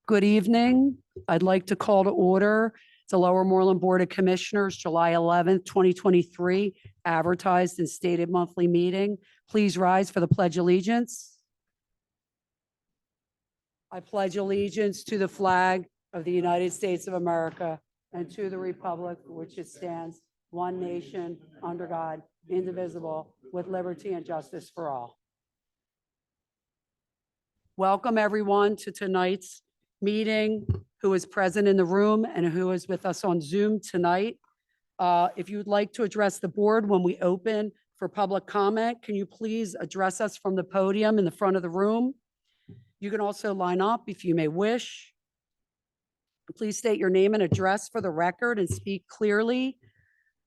Good evening. I'd like to call to order the Lower Moreland Board of Commissioners, July 11th, 2023, advertised and stated monthly meeting. Please rise for the Pledge of Allegiance. I pledge allegiance to the flag of the United States of America and to the republic for which it stands, one nation, under God, indivisible, with liberty and justice for all. Welcome, everyone, to tonight's meeting, who is present in the room and who is with us on Zoom tonight. If you'd like to address the board when we open for public comment, can you please address us from the podium in the front of the room? You can also line up if you may wish. Please state your name and address for the record and speak clearly.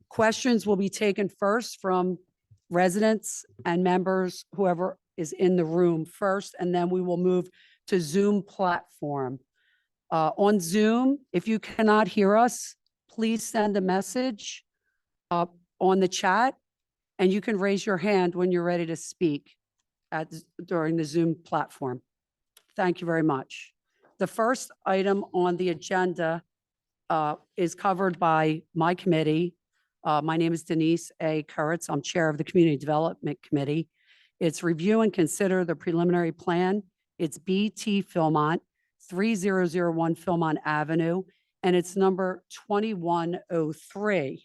Questions will be taken first from residents and members, whoever is in the room first, and then we will move to Zoom platform. On Zoom, if you cannot hear us, please send a message on the chat, and you can raise your hand when you're ready to speak during the Zoom platform. Thank you very much. The first item on the agenda is covered by my committee. My name is Denise A. KURITZ. I'm Chair of the Community Development Committee. It's review and consider the preliminary plan. It's BT Philmont, 3001 Philmont Avenue, and it's number 2103.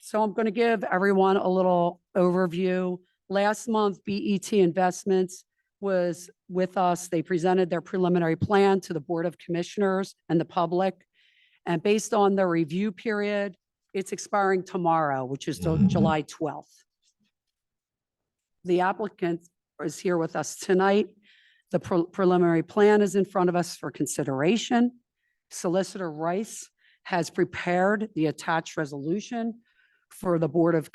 So I'm going to give everyone a little overview. Last month, BET Investments was with us. They presented their preliminary plan to the Board of Commissioners and the public. And based on the review period, it's expiring tomorrow, which is July 12th. The applicant is here with us tonight. The preliminary plan is in front of us for consideration. Solicitor Rice has prepared the attached resolution for the Board of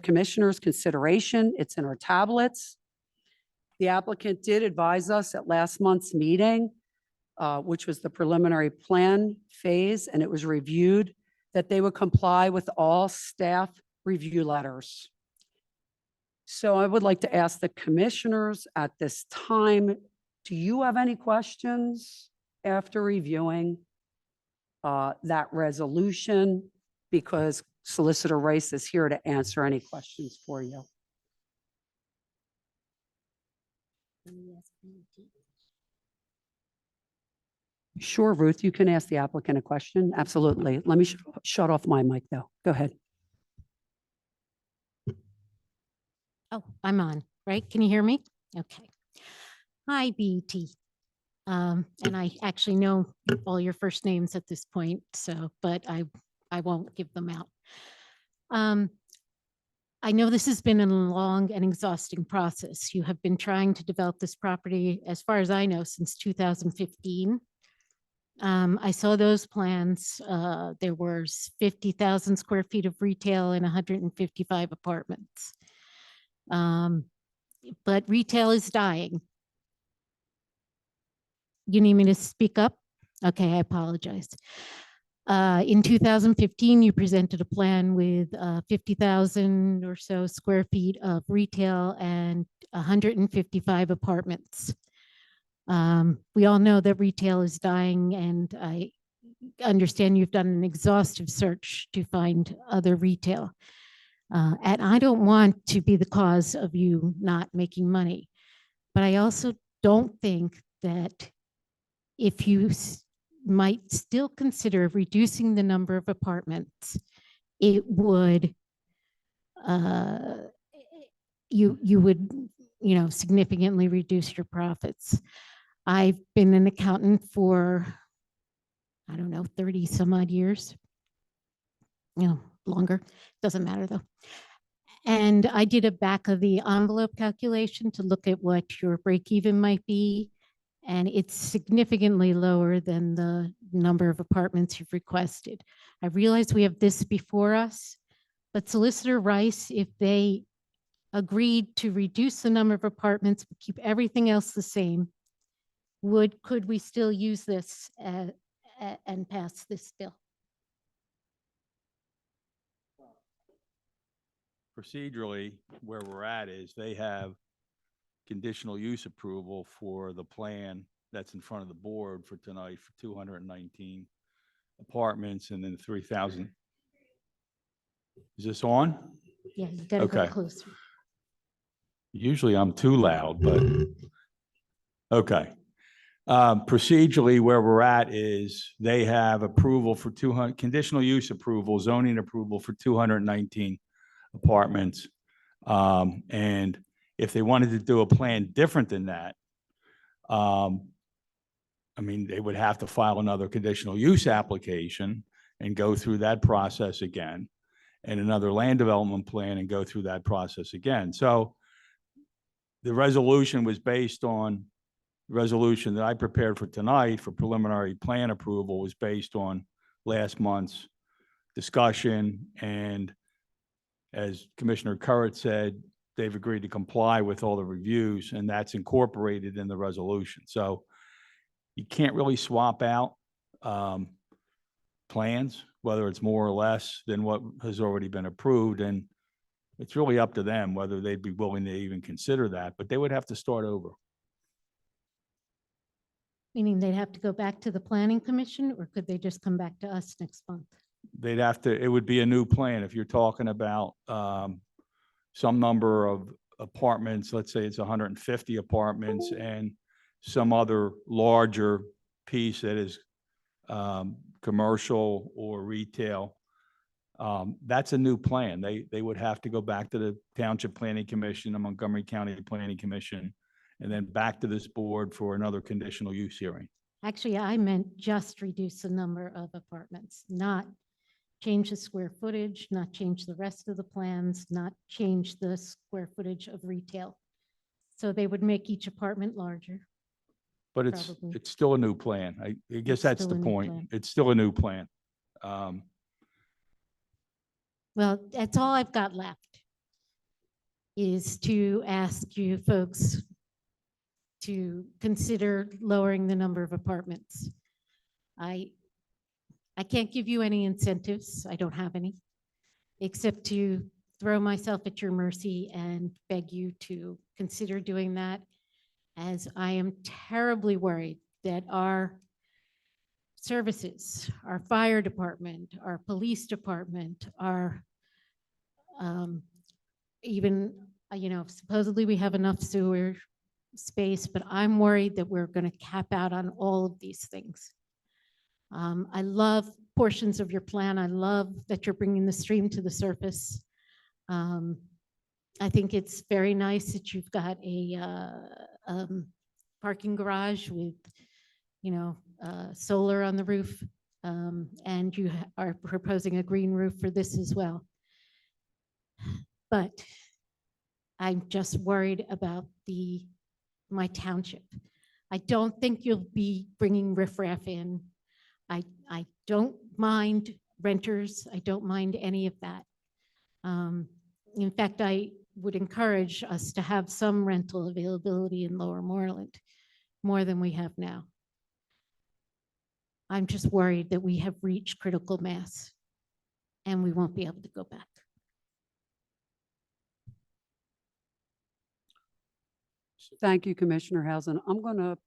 Commissioners consideration. It's in our tablets. The applicant did advise us at last month's meeting, which was the preliminary plan phase, and it was reviewed, that they would comply with all staff review letters. So I would like to ask the commissioners at this time, do you have any questions after reviewing that resolution? Because Solicitor Rice is here to answer any questions for you. Sure, Ruth, you can ask the applicant a question. Absolutely. Let me shut off my mic though. Go ahead. Oh, I'm on, right? Can you hear me? Okay. Hi, BET. And I actually know all your first names at this point, so, but I won't give them out. I know this has been a long and exhausting process. You have been trying to develop this property, as far as I know, since 2015. I saw those plans. There was 50,000 square feet of retail and 155 apartments. But retail is dying. You need me to speak up? Okay, I apologize. In 2015, you presented a plan with 50,000 or so square feet of retail and 155 apartments. We all know that retail is dying, and I understand you've done an exhaustive search to find other retail. And I don't want to be the cause of you not making money, but I also don't think that if you might still consider reducing the number of apartments, it would, you would, significantly reduce your profits. I've been an accountant for, I don't know, 30 some odd years, longer, doesn't matter though. And I did a back of the envelope calculation to look at what your break even might be. And it's significantly lower than the number of apartments you've requested. I realize we have this before us, but Solicitor Rice, if they agreed to reduce the number of apartments, but keep everything else the same, could we still use this and pass this bill? Procedurally, where we're at is they have conditional use approval for the plan that's in front of the board for tonight for 219 apartments and then 3,000. Is this on? Yeah, you gotta go Okay. closer. Usually I'm too loud, but okay. Procedurally, where we're at is they have approval for 200, conditional use approval, zoning approval for 219 apartments. And if they wanted to do a plan different than that, I mean, they would have to file another conditional use application and go through that process again, and another land development plan and go through that process again. So the resolution was based on, the resolution that I prepared for tonight for preliminary plan approval was based on last month's discussion. And as Commissioner KURITZ said, they've agreed to comply with all the reviews, and that's incorporated in the resolution. So you can't really swap out plans, whether it's more or less than what has already been approved. And it's really up to them whether they'd be willing to even consider that, but they would have to start over. Meaning they'd have to go back to the planning commission, or could they just come back to us next month? They'd have to, it would be a new plan. If you're talking about some number of apartments, let's say it's 150 apartments and some other larger piece that is commercial or retail, that's a new plan. They would have to go back to the Township Planning Commission, the Montgomery County Planning Commission, and then back to this board for another conditional use hearing. Actually, I meant just reduce the number of apartments, not change the square footage, not change the rest of the plans, not change the square footage of retail. So they would make each apartment larger. But it's Probably. still a new plan. I guess It's that's still the a new point. plan. It's still a new plan. Well, that's all I've got left is to ask you folks to consider lowering the number of apartments. I can't give you any incentives. I don't have any, except to throw myself at your mercy and beg you to consider doing that, as I am terribly worried that our services, our fire department, our police department, our even, supposedly we have enough sewer space, but I'm worried that we're going to cap out on all of these things. I love portions of your plan. I love that you're bringing the stream to the surface. I think it's very nice that you've got a parking garage with, solar on the roof, and you are proposing a green roof for this as well. But I'm just worried about my township. I don't think you'll be bringing riffraff in. I don't mind renters. I don't mind any of that. In fact, I would encourage us to have some rental availability in Lower Moreland, more than we have now. I'm just worried that we have reached critical mass and we won't be able to go back. Thank you, Commissioner Hausen. I'm going to,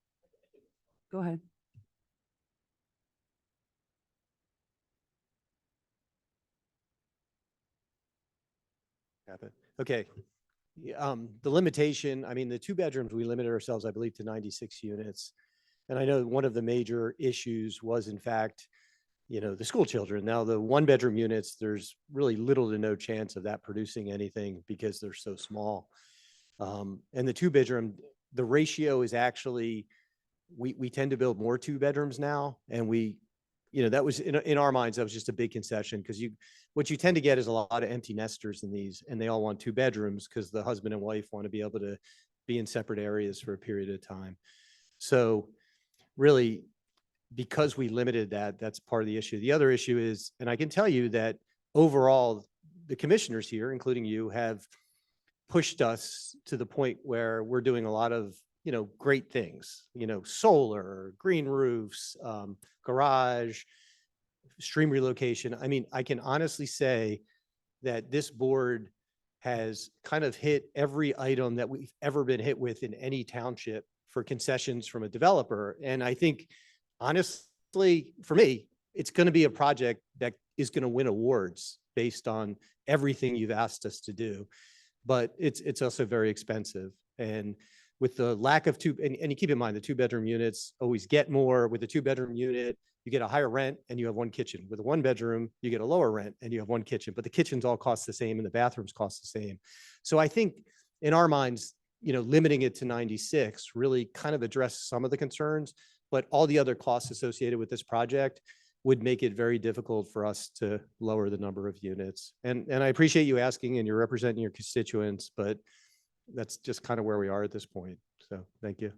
go ahead. Okay. The limitation, I mean, the 2 bedrooms, we limited ourselves, I believe, to 96 units. And I know one of the major issues was, in fact, the school children. Now, the 1 bedroom units, there's really little to no chance of that producing anything because they're so small. And the 2 bedroom, the ratio is actually, we tend to build more 2 bedrooms now. And that was in our minds, that was just a big concession, because what you tend to get is a lot of empty nesters in these, and they all want 2 bedrooms because the husband and wife want to be able to be in separate areas for a period of time. So really, because we limited that, that's part of the issue. The other issue is, and I can tell you that overall, the commissioners here, including you, have pushed us to the point where we're doing a lot of, great things, solar, green roofs, garage, stream relocation. I mean, I can honestly say that this board has kind of hit every item that we've ever been hit with in any township for concessions from a developer. And I think, honestly, for me, it's going to be a project that is going to win awards based on everything you've asked us to do. But it's also very expensive. And with the lack of and you keep in mind, the 2-bedroom units always get more. With a 2-bedroom unit, you get a higher rent and you have 1 kitchen. With a 1-bedroom, you get a lower rent and you have 1 kitchen, but the kitchens all cost the same and the bathrooms cost the same. So I think in our minds, limiting it to 96 really kind of addressed some of the concerns, but all the other costs associated with this project would make it very difficult for us to lower the number of units. And I appreciate you asking, and you're representing your constituents, but that's just kind of where we are at this point. So thank you.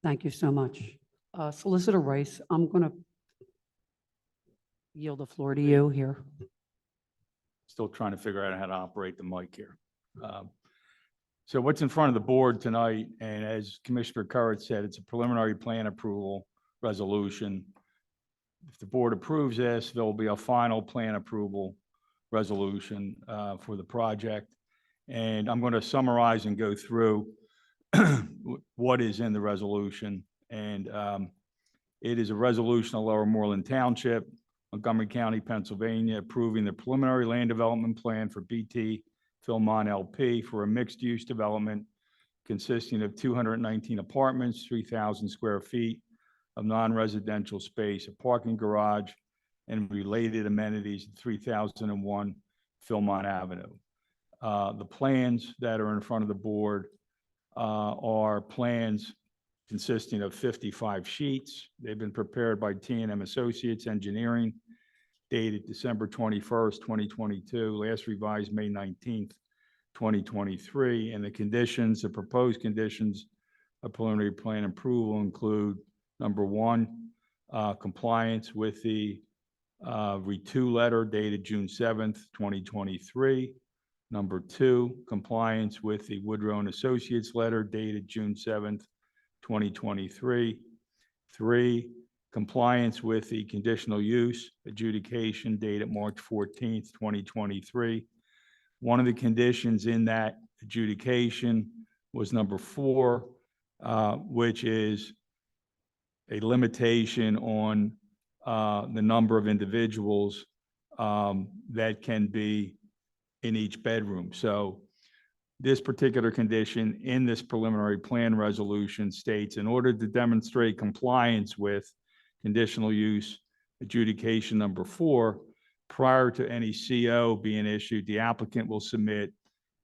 Thank you so much. Solicitor Rice, I'm going to yield the floor to you here. Still trying to figure out how to operate the mic here. So what's in front of the board tonight, and as Commissioner KURITZ said, it's a preliminary plan approval resolution. If the board approves this, there will be a final plan approval resolution for the project. And I'm going to summarize and go through what is in the resolution. And it is a resolution of Lower Moreland Township, Montgomery County, Pennsylvania, approving the preliminary land development plan for BT Philmont LP for a mixed-use development consisting of 219 apartments, 3,000 square feet of non-residential space, a parking garage, and related amenities at 3001 Philmont Avenue. The plans that are in front of the board are plans consisting of 55 sheets. They've been prepared by T&M Associates Engineering, dated December 21st, 2022, last revised May 19th, 2023. And the proposed conditions of preliminary plan approval include, number 1, compliance with the RUTH letter dated June 7th, 2023. Number 2, compliance with the Woodrow and Associates letter dated June 7th, 2023. 3, compliance with the conditional use adjudication dated March 14th, 2023. One of the conditions in that adjudication was number 4, which is a limitation on the number of individuals that can be in each bedroom. So this particular condition in this preliminary plan resolution states, in order to demonstrate compliance with conditional use adjudication number 4, prior to any CO being issued, the applicant will submit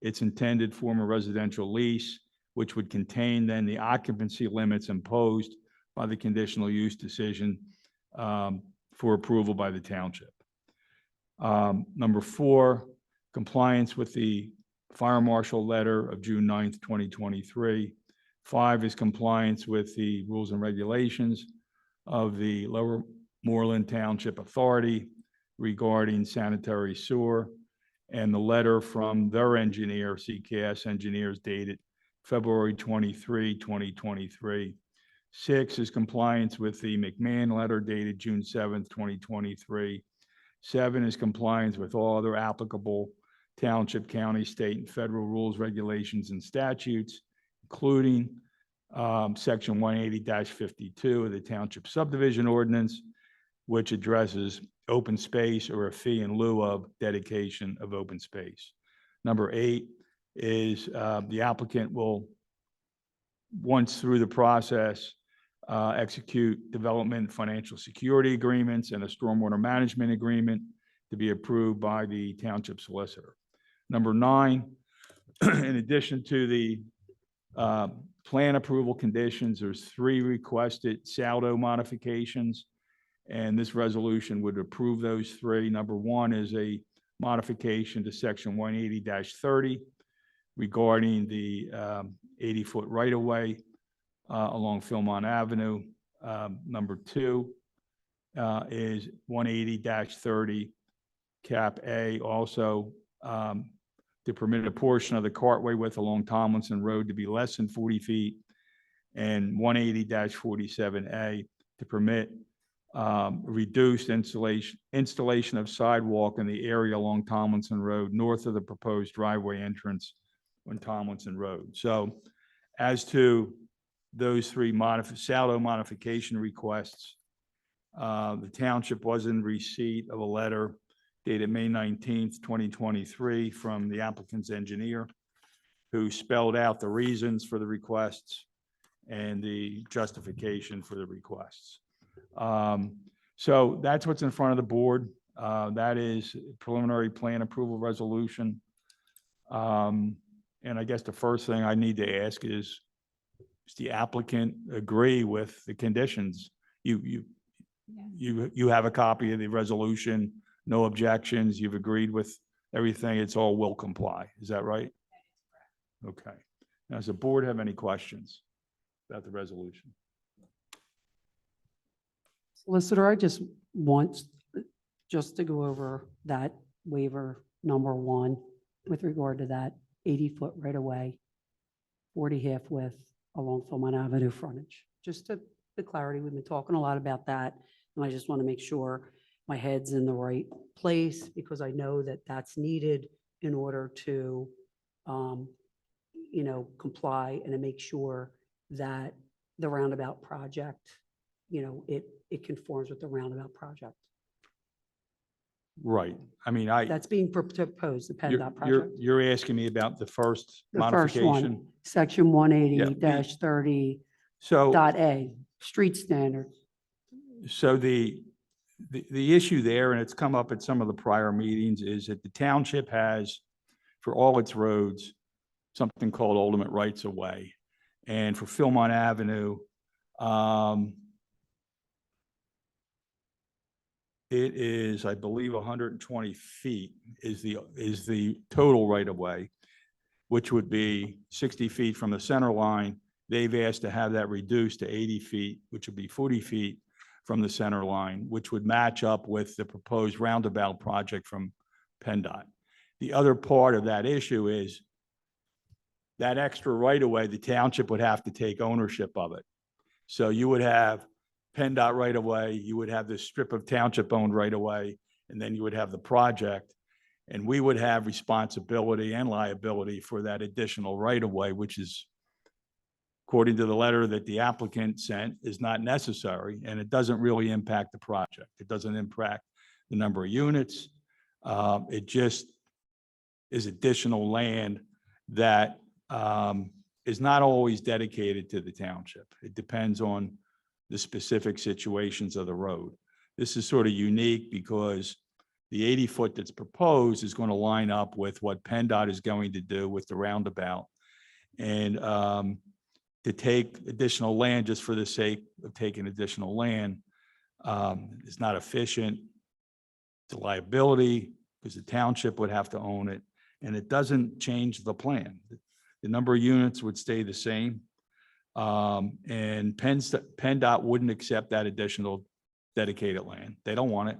its intended form of residential lease, which would contain then the occupancy limits imposed by the conditional use decision for approval by the township. Number 4, compliance with the fire marshal letter of June 9th, 2023. 5 is compliance with the rules and regulations of the Lower Moreland Township Authority regarding sanitary sewer, and the letter from their engineer, CKS Engineers, dated February 23, 2023. 6 is compliance with the McMahon letter dated June 7th, 2023. 7 is compliance with all other applicable township, county, state, and federal rules, regulations, and statutes, including Section 180-52 of the Township Subdivision Ordinance, which addresses open space or a fee in lieu of dedication of open space. Number 8 is the applicant will, once through the process, execute development financial security agreements and a stormwater management agreement to be approved by the township solicitor. Number 9, in addition to the plan approval conditions, there's 3 requested saldo modifications, and this resolution would approve those 3. Number 1 is a modification to Section 180-30 regarding the 80-foot right-of-way along Philmont Avenue. Number 2 is 180-30 Cap A, also to permit a portion of the cartway width along Tomlinson Road to be less than 40 feet, and 180-47A to permit reduced installation of sidewalk in the area along Tomlinson Road, north of the proposed driveway entrance on Tomlinson Road. So as to those three saldo modification requests, the township was in receipt of a letter dated May 19th, 2023 from the applicant's engineer, who spelled out the reasons for the requests and the justification for the requests. So that's what's in front of the board. That is preliminary plan approval resolution. And I guess the first thing I need to ask is, does the applicant agree with the conditions? You have a copy of the resolution, no objections, you've agreed with everything, it's all will comply. Is that right? Okay. Now, does the board have any questions about the resolution? Solicitor, I just want to go over that waiver number 1 with regard to that 80-foot right away, 40 half width along Philmont Avenue frontage. Just to the clarity, we've been talking a lot about that, and I just want to make sure my head's in the right place, because I know that that's needed in order to, comply and to make sure that the roundabout project, it conforms with the roundabout project. Right. I mean, That's being proposed, the PennDOT project. you're asking me about the first The first one, modification. section 180-30 So, dot A, street standards. so the issue there, and it's come up at some of the prior meetings, is that the township has, for all its roads, something called ultimate rights of way. And for Philmont Avenue, it is, I believe, 120 feet is the total right of way, which would be 60 feet from the center line. They've asked to have that reduced to 80 feet, which would be 40 feet from the center line, which would match up with the proposed roundabout project from PennDOT. The other part of that issue is that extra right of way, the township would have to take ownership of it. So you would have PennDOT right of way, you would have this strip of township owned right of way, and then you would have the project. And we would have responsibility and liability for that additional right of way, which is, according to the letter that the applicant sent, is not necessary, and it doesn't really impact the project. It doesn't impact the number of units. It just is additional land that is not always dedicated to the township. It depends on the specific situations of the road. This is sort of unique because the 80-foot that's proposed is going to line up with what PennDOT is going to do with the roundabout. And to take additional land just for the sake of taking additional land is not efficient. It's a liability because the township would have to own it, and it doesn't change the plan. The number of units would stay the same. And PennDOT wouldn't accept that additional dedicated land. They don't want it.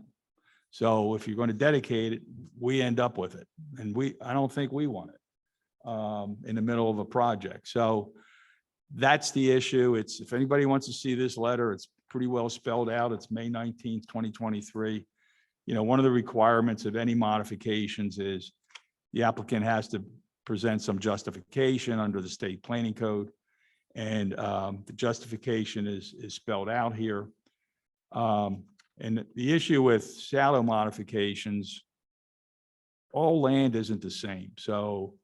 So if you're going to dedicate it, we end up with it. And I don't think we want it in the middle of a project. So that's the issue. If anybody wants to see this letter, it's pretty well spelled out. It's May 19th, 2023. One of the requirements of any modifications is the applicant has to present some justification under the state planning code. And the justification is spelled out here. And the issue with shallow modifications, all land isn't the same. So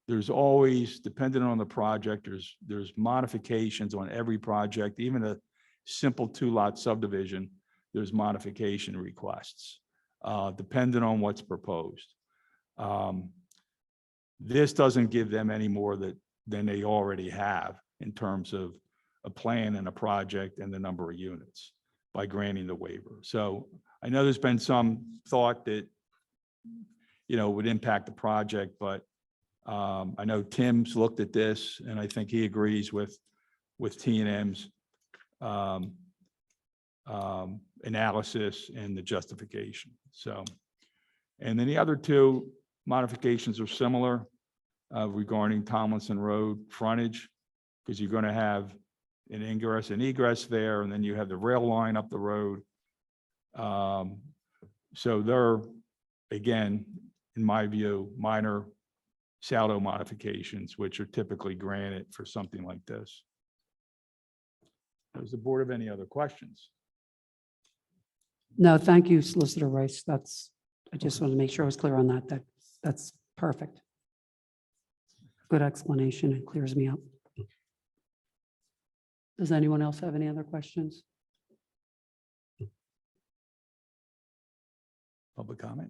there's always, depending on the project, there's modifications on every project. Even a simple 2-lot subdivision, there's modification requests, depending on what's proposed. This doesn't give them any more than they already have in terms of a plan and a project and the number of units by granting the waiver. So I know there's been some thought that, would impact the project, but I know Tim's looked at this and I think he agrees with T&M's analysis and the justification. So, and then the other two modifications are similar regarding Tomlinson Road frontage, because you're going to have an ingress and egress there, and then you have the rail line up the road. So they're, again, in my view, minor saldo modifications, which are typically granted for something like this. Does the board have any other questions? No, thank you, Solicitor Rice. I just want to make sure I was clear on that. That's perfect. Good explanation. It clears me up. Does anyone else have any other questions? Public comment?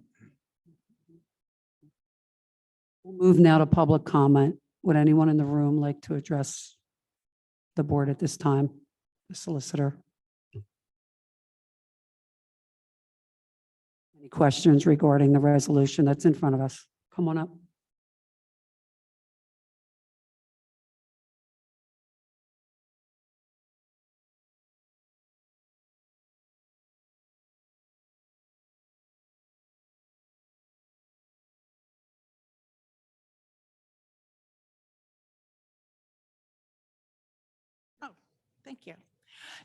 We'll move now to public comment. Would anyone in the room like to address the board at this time? The solicitor? Any questions regarding the resolution that's in front of us? Come on up. Thank you.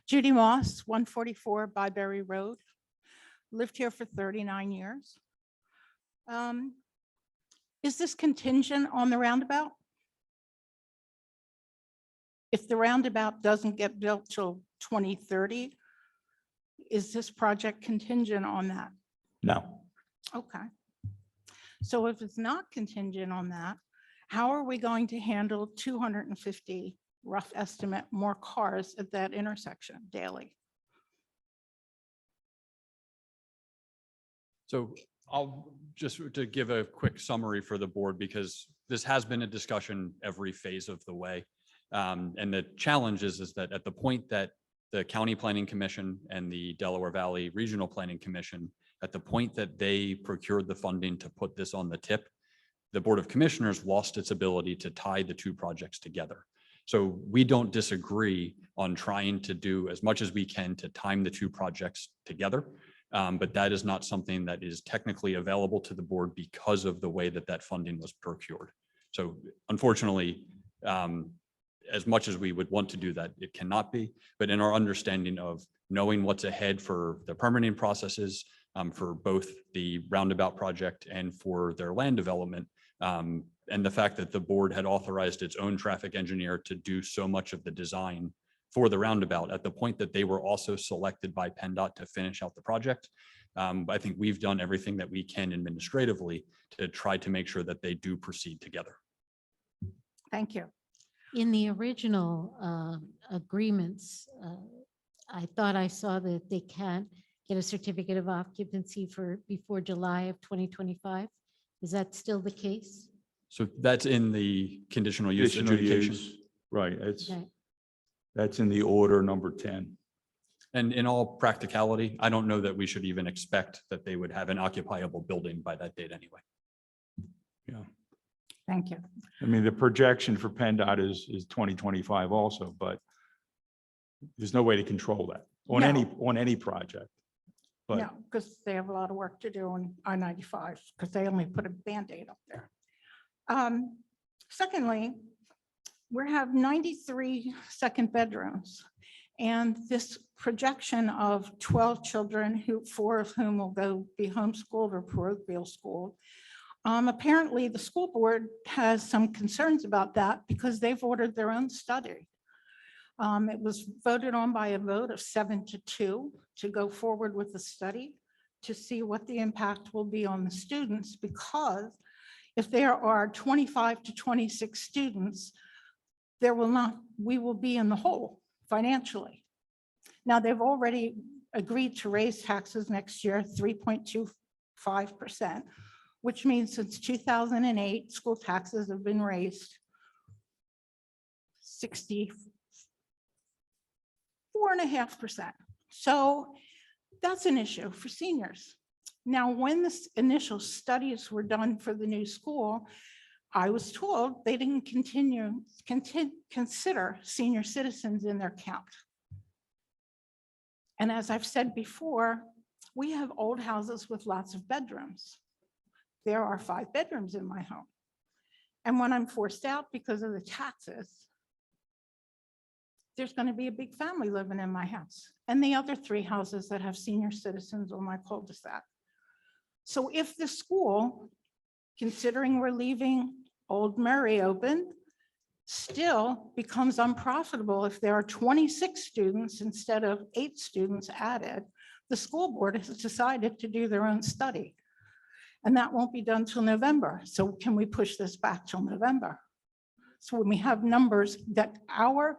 Judy Moss, 144 Byberry Road. Lived here for 39 years. Is this contingent on the roundabout? If the roundabout doesn't get built till 2030, is this project contingent on that? No. Okay. So if it's not contingent on that, how are we going to handle 250, rough estimate, more cars at that intersection daily? So I'll just to give a quick summary for the board, because this has been a discussion every phase of the way. And the challenge is that at the point that the County Planning Commission and the Delaware Valley Regional Planning Commission, at the point that they procured the funding to put this on the tip, the Board of Commissioners lost its ability to tie the two projects together. So we don't disagree on trying to do as much as we can to time the two projects together. But that is not something that is technically available to the board because of the way that that funding was procured. So unfortunately, as much as we would want to do that, it cannot be. But in our understanding of knowing what's ahead for the permitting processes, for both the roundabout project and for their land development, and the fact that the board had authorized its own traffic engineer to do so much of the design for the roundabout at the point that they were also selected by PennDOT to finish out the project. I think we've done everything that we can administratively to try to make sure that they do proceed together. Thank you. In the original agreements, I thought I saw that they can't get a certificate of occupancy before July of 2025. Is that still the case? So that's in the conditional use Conditional adjudication. use, right, Okay. that's in the order number 10. And in all practicality, I don't know that we should even expect that they would have an occupiable building by that date anyway. Yeah, Thank you. I mean, the projection for PennDOT is 2025 also, but there's no way to control that on any project. But No, because they have a lot of work to do on I-95 because they only put a Band-Aid up there. Secondly, we have 93 second bedrooms. And this projection of 12 children, 4 of whom will be homeschooled or parochial schooled. Apparently, the school board has some concerns about that because they've ordered their own study. It was voted on by a vote of 7-2 to go forward with the study to see what the impact will be on the students, because if there are 25 to 26 students, we will be in the hole financially. Now, they've already agreed to raise taxes next year, 3.25%, which means since 2008, school taxes have been raised 64.5%. So that's an issue for seniors. Now, when the initial studies were done for the new school, I was told they didn't consider senior citizens in their count. And as I've said before, we have old houses with lots of bedrooms. There are 5 bedrooms in my home. And when I'm forced out because of the taxes, there's going to be a big family living in my house. and the other 3 houses that have senior citizens on my cul-de-sac. So if the school, considering we're leaving Old Murray open, still becomes unprofitable if there are 26 students instead of 8 students added, the school board has decided to do their own study. And that won't be done till November. So can we push this back till November? So when we have numbers that our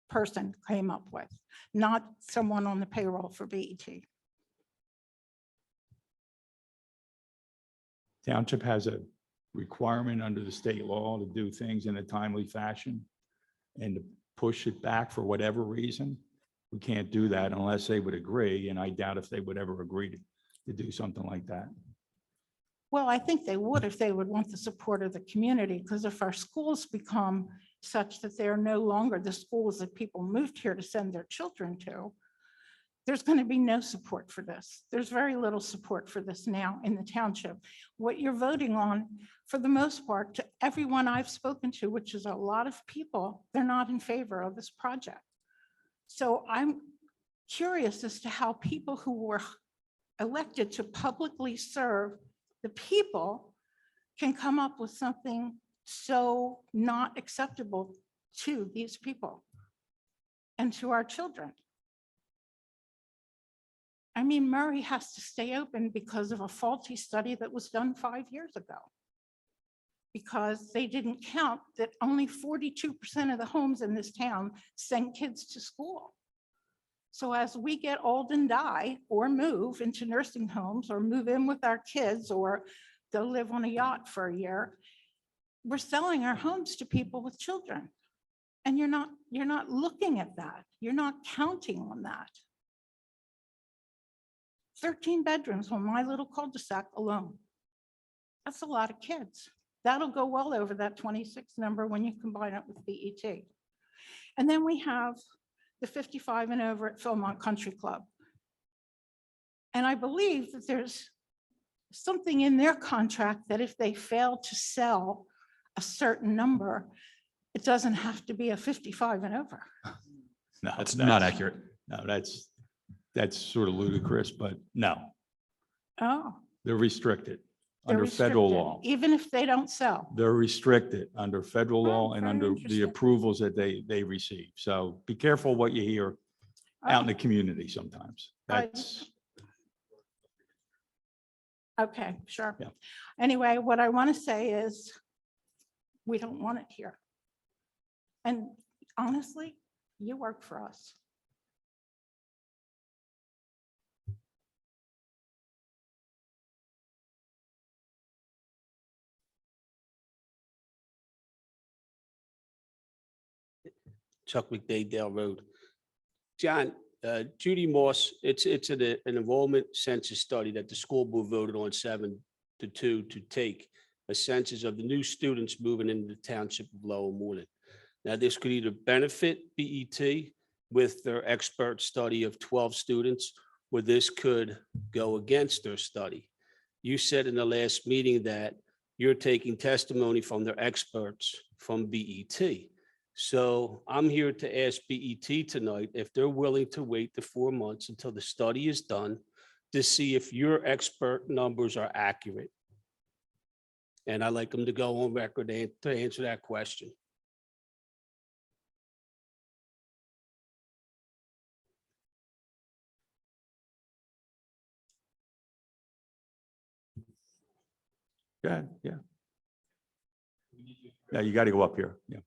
person came up with, not someone on the payroll for BET. Township has a requirement under the state law to do things in a timely fashion and to push it back for whatever reason. We can't do that unless they would agree, and I doubt if they would ever agree to do something like that. Well, I think they would if they would want the support of the community, because if our schools become such that they're no longer the schools that people moved here to send their children to, there's going to be no support for this. There's very little support for this now in the township. What you're voting on, for the most part, to everyone I've spoken to, which is a lot of people, they're not in favor of this project. So I'm curious as to how people who were elected to publicly serve the people can come up with something so not acceptable to these people and to our children. I mean, Murray has to stay open because of a faulty study that was done 5 years ago. Because they didn't count that only 42% of the homes in this town send kids to school. So as we get old and die or move into nursing homes or move in with our kids or they'll live on a yacht for a year, we're selling our homes to people with children. And you're not looking at that. You're not counting on that. 13 bedrooms on my little cul-de-sac alone. That's a lot of kids. That'll go well over that 26 number when you combine it with BET. And then we have the 55 and over at Philmont Country Club. And I believe that there's something in their contract that if they fail to sell a certain number, it doesn't have to be a 55 and over. No, That's not accurate. No, that's sort of ludicrous, but no, Oh. they're restricted they're under federal restricted, law. Even if they don't sell. They're restricted under federal Oh, law and very under the interesting. approvals that they receive. So be careful what you hear out in the community sometimes. That's, Okay, sure. Yeah. Anyway, what I want to say is we don't want it here. And honestly, you work for us. Chuck McDade, Dale Road. John, Judy Moss, it's an enrollment census study that the school board voted on 7-2 to take a census of the new students moving into the township of Lower Moreland. Now, this could either benefit BET with their expert study of 12 students, or this could go against their study. You said in the last meeting that you're taking testimony from their experts from BET. So I'm here to ask BET tonight if they're willing to wait the 4 months until the study is done to see if your expert numbers are accurate. And I'd like them to go on record to answer that question. good, yeah. Yeah, you got to go up here. Yeah.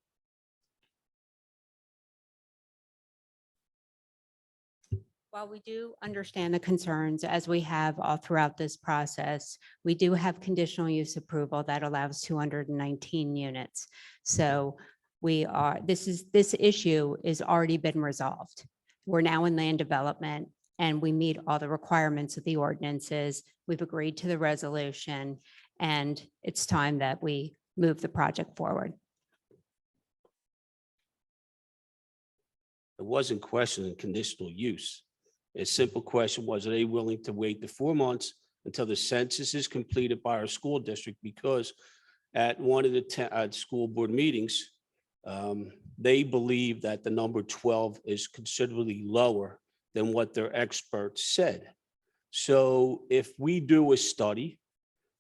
While we do understand the concerns, as we have all throughout this process, we do have conditional use approval that allows 219 units. So this issue is already been resolved. We're now in land development and we meet all the requirements of the ordinances. We've agreed to the resolution and it's time that we move the project forward. It wasn't questioning conditional use. A simple question was, are they willing to wait the 4 months until the census is completed by our school district? Because at one of the school board meetings, they believe that the number 12 is considerably lower than what their experts said. So if we do a study,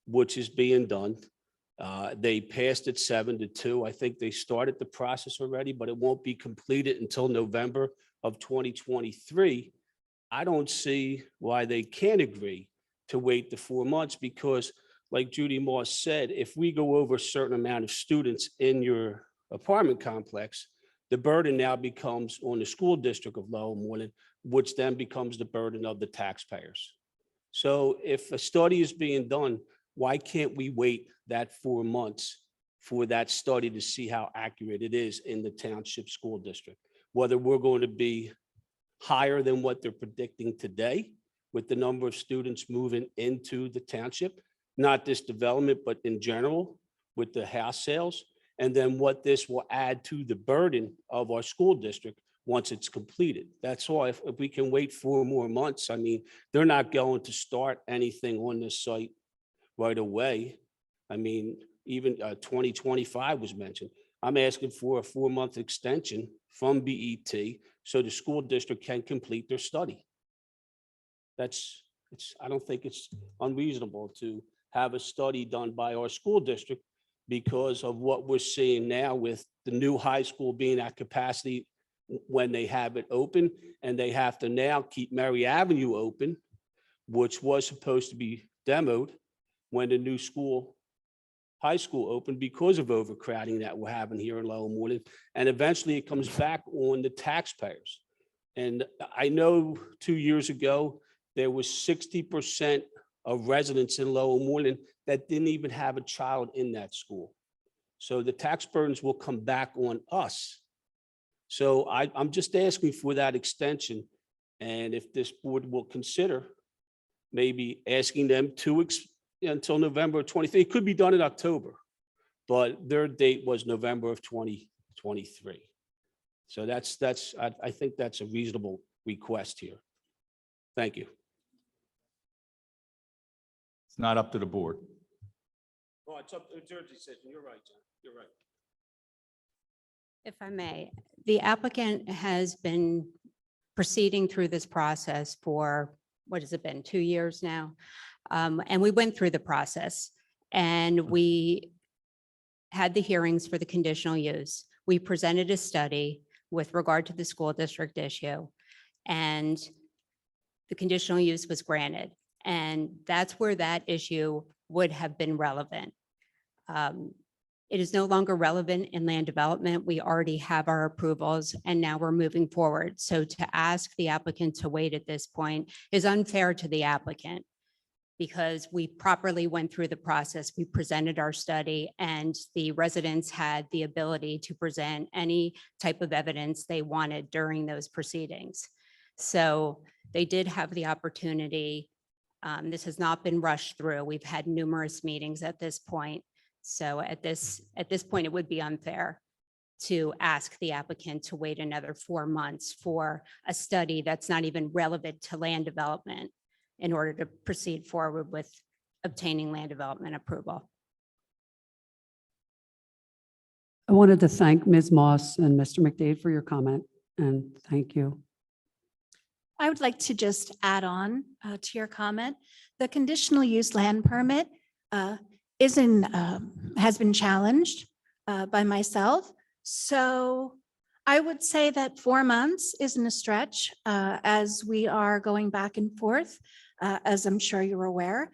which is being done, they passed it 7-2. I think they started the process already, but it won't be completed until November of 2023. I don't see why they can't agree to wait the 4 months, because like Judy Moss said, if we go over a certain amount of students in your apartment complex, the burden now becomes on the school district of Lower Moreland, which then becomes the burden of the taxpayers. So if a study is being done, why can't we wait that 4 months for that study to see how accurate it is in the township school district? Whether we're going to be higher than what they're predicting today with the number of students moving into the township, not this development, but in general with the house sales, and then what this will add to the burden of our school district once it's completed. That's why if we can wait 4 more months, I mean, they're not going to start anything on this site right away. I mean, even 2025 was mentioned. I'm asking for a 4-month extension from BET so the school district can complete their study. I don't think it's unreasonable to have a study done by our school district because of what we're seeing now with the new high school being at capacity when they have it open, and they have to now keep Mary Avenue open, which was supposed to be demoed when the new high school opened because of overcrowding that we're having here in Lower Moreland. And eventually it comes back on the taxpayers. And I know 2 years ago, there was 60% of residents in Lower Moreland that didn't even have a child in that school. So the tax burdens will come back on us. So I'm just asking for that extension. And if this board will consider maybe asking them to until November of 23, it could be done in October, but their date was November of 2023. So I think that's a reasonable request here. Thank you. It's not up to the board. Well, it's your decision. You're right, John. You're right. If I may, the applicant has been proceeding through this process for, what has it been, 2 years now? And we went through the process and we had the hearings for the conditional use. We presented a study with regard to the school district issue, and the conditional use was granted. And that's where that issue would have been relevant. It is no longer relevant in land development. We already have our approvals and now we're moving forward. So to ask the applicant to wait at this point is unfair to the applicant because we properly went through the process. We presented our study and the residents had the ability to present any type of evidence they wanted during those proceedings. So they did have the opportunity. This has not been rushed through. We've had numerous meetings at this point. So at this point, it would be unfair to ask the applicant to wait another 4 months for a study that's not even relevant to land development in order to proceed forward with obtaining land development approval. I wanted to thank Ms. Moss and Mr. McDade for your comment, and thank you. I would like to just add on to your comment. The conditional use land permit has been challenged by myself. So I would say that 4 months isn't a stretch as we are going back and forth, as I'm sure you're aware.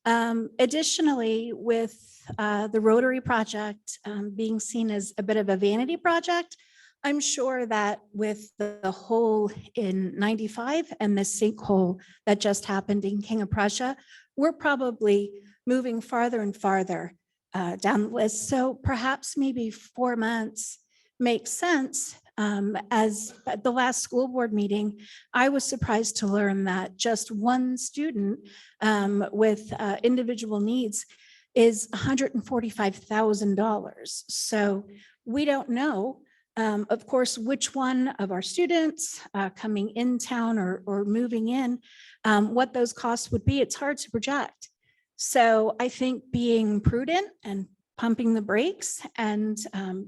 Additionally, with the Rotary project being seen as a bit of a vanity project, I'm sure that with the hole in 95 and the sinkhole that just happened in King of Prussia, we're probably moving farther and farther down the list. So perhaps maybe 4 months makes sense. As at the last school board meeting, I was surprised to learn that just one student with individual needs is $145,000. So we don't know, of course, which one of our students coming in town or moving in, what those costs would be. It's hard to project. So I think being prudent and pumping the brakes, and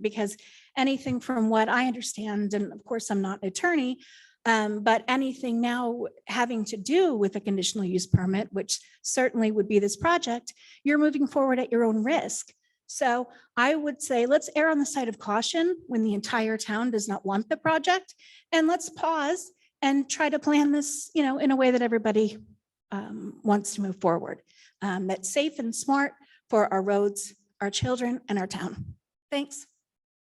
because anything from what I understand, and of course I'm not an attorney, But anything now having to do with a conditional use permit, which certainly would be this project, you're moving forward at your own risk. So I would say, let's err on the side of caution when the entire town does not want the project. And let's pause and try to plan this, in a way that everybody wants to move forward. That's safe and smart for our roads, our children, and our town. Thanks.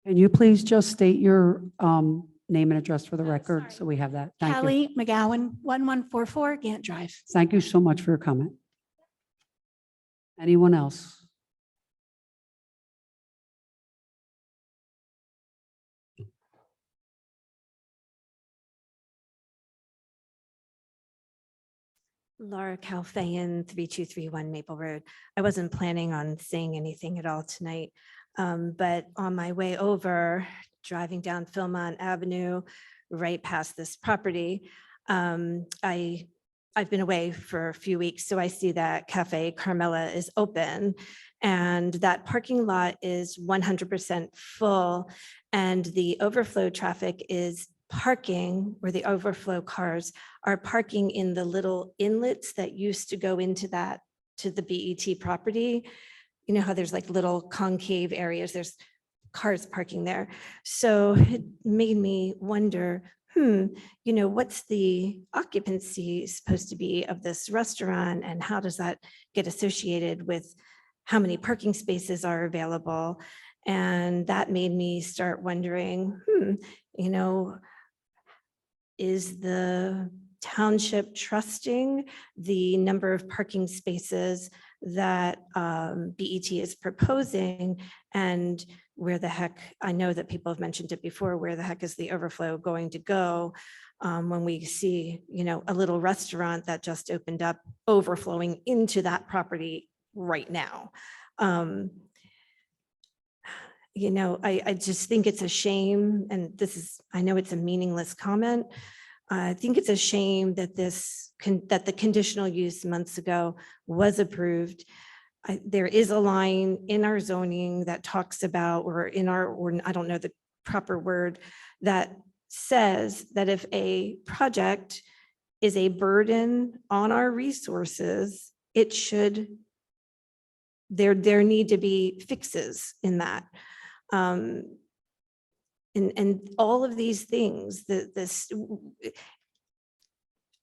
Can you please just state your name and address for the Oh, record sorry. so we have that? Thank you. Kelly McGowan, 1144 Gant Drive. Thank you so much for your comment. Anyone else? Laura Calfayan, 3231 Maple Road. I wasn't planning on saying anything at all tonight, but on my way over, driving down Philmont Avenue, right past this property, I've been away for a few weeks, so I see that Cafe Carmela is open, and that parking lot is 100% full, and the overflow traffic is parking, where the overflow cars are parking in the little inlets that used to go into that, to the BET property. You know how there's like little concave areas, there's cars parking there. So it made me wonder, what's the occupancy supposed to be of this restaurant, and how does that get associated with how many parking spaces are available? And that made me start wondering, is the township trusting the number of parking spaces that BET is proposing? And where the heck, I know that people have mentioned it before, where the heck is the overflow going to go when we see, a little restaurant that just opened up overflowing into that property right now? I just think it's a shame, and I know it's a meaningless comment. I think it's a shame that that the conditional use months ago was approved. There is a line in our zoning that talks about, or in our, or I don't know the proper word, that says that if a project is a burden on our resources, there need to be fixes in that. And all of these things,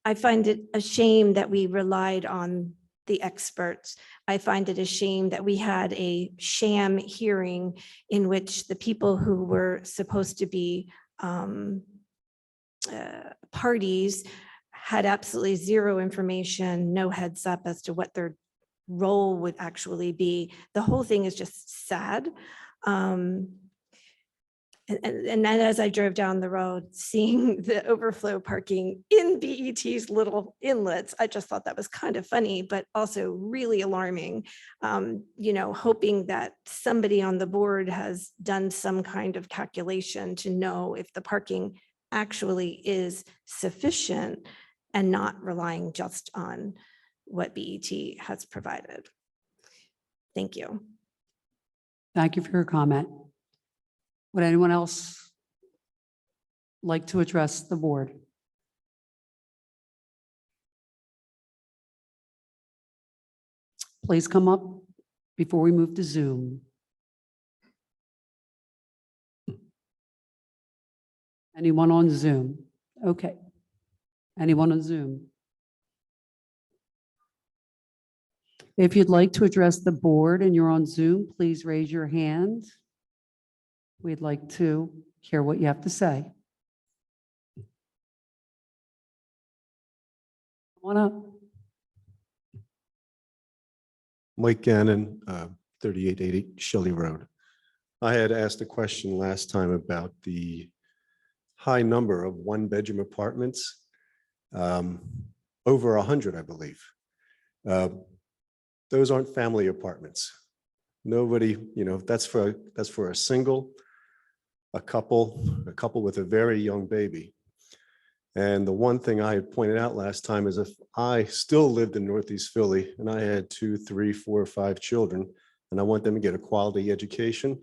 I find it a shame that we relied on the experts. I find it a shame that we had a sham hearing in which the people who were supposed to be parties had absolutely zero information, no heads up as to what their role would actually be. The whole thing is just sad. And then as I drove down the road, seeing the overflow parking in BET's little inlets, I just thought that was kind of funny, but also really alarming. Hoping that somebody on the board has done some kind of calculation to know if the parking actually is sufficient and not relying just on what BET has provided. Thank you. Thank you for your comment. Would anyone else like to address the board? Please come up before we move to Zoom. Anyone on Zoom? Okay. Anyone on Zoom? If you'd like to address the board and you're on Zoom, please raise your hand. We'd like to hear what you have to say. Come on up. Mike Gannon, 3880 Shelley Road. I had asked a question last time about the high number of one-bedroom apartments, over 100, I believe. Those aren't family apartments. Nobody, that's for a single, a couple with a very young baby. And the one thing I had pointed out last time is if I still lived in Northeast Philly and I had 2, 3, 4, 5 children, and I want them to get a quality education,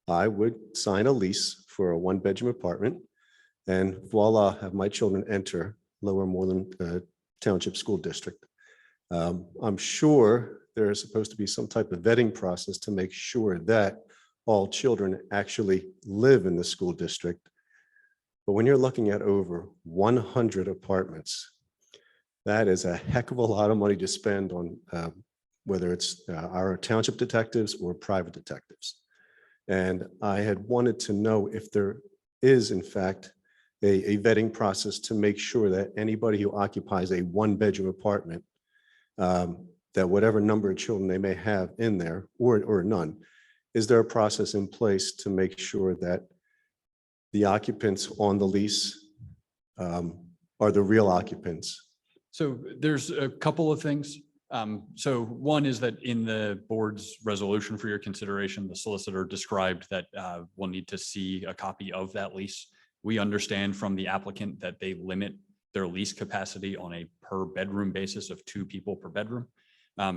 I would sign a lease for a one-bedroom apartment. And voila, have my children enter Lower Moreland Township School District. I'm sure there is supposed to be some type of vetting process to make sure that all children actually live in the school district. But when you're looking at over 100 apartments, that is a heck of a lot of money to spend on whether it's our township detectives or private detectives. And I had wanted to know if there is in fact a vetting process to make sure that anybody who occupies a one-bedroom apartment, that whatever number of children they may have in there or none, is there a process in place to make sure that the occupants on the lease are the real occupants? So there's a couple of things. So one is that in the board's resolution for your consideration, the solicitor described that we'll need to see a copy of that lease. We understand from the applicant that they limit their lease capacity on a per bedroom basis of 2 people per bedroom.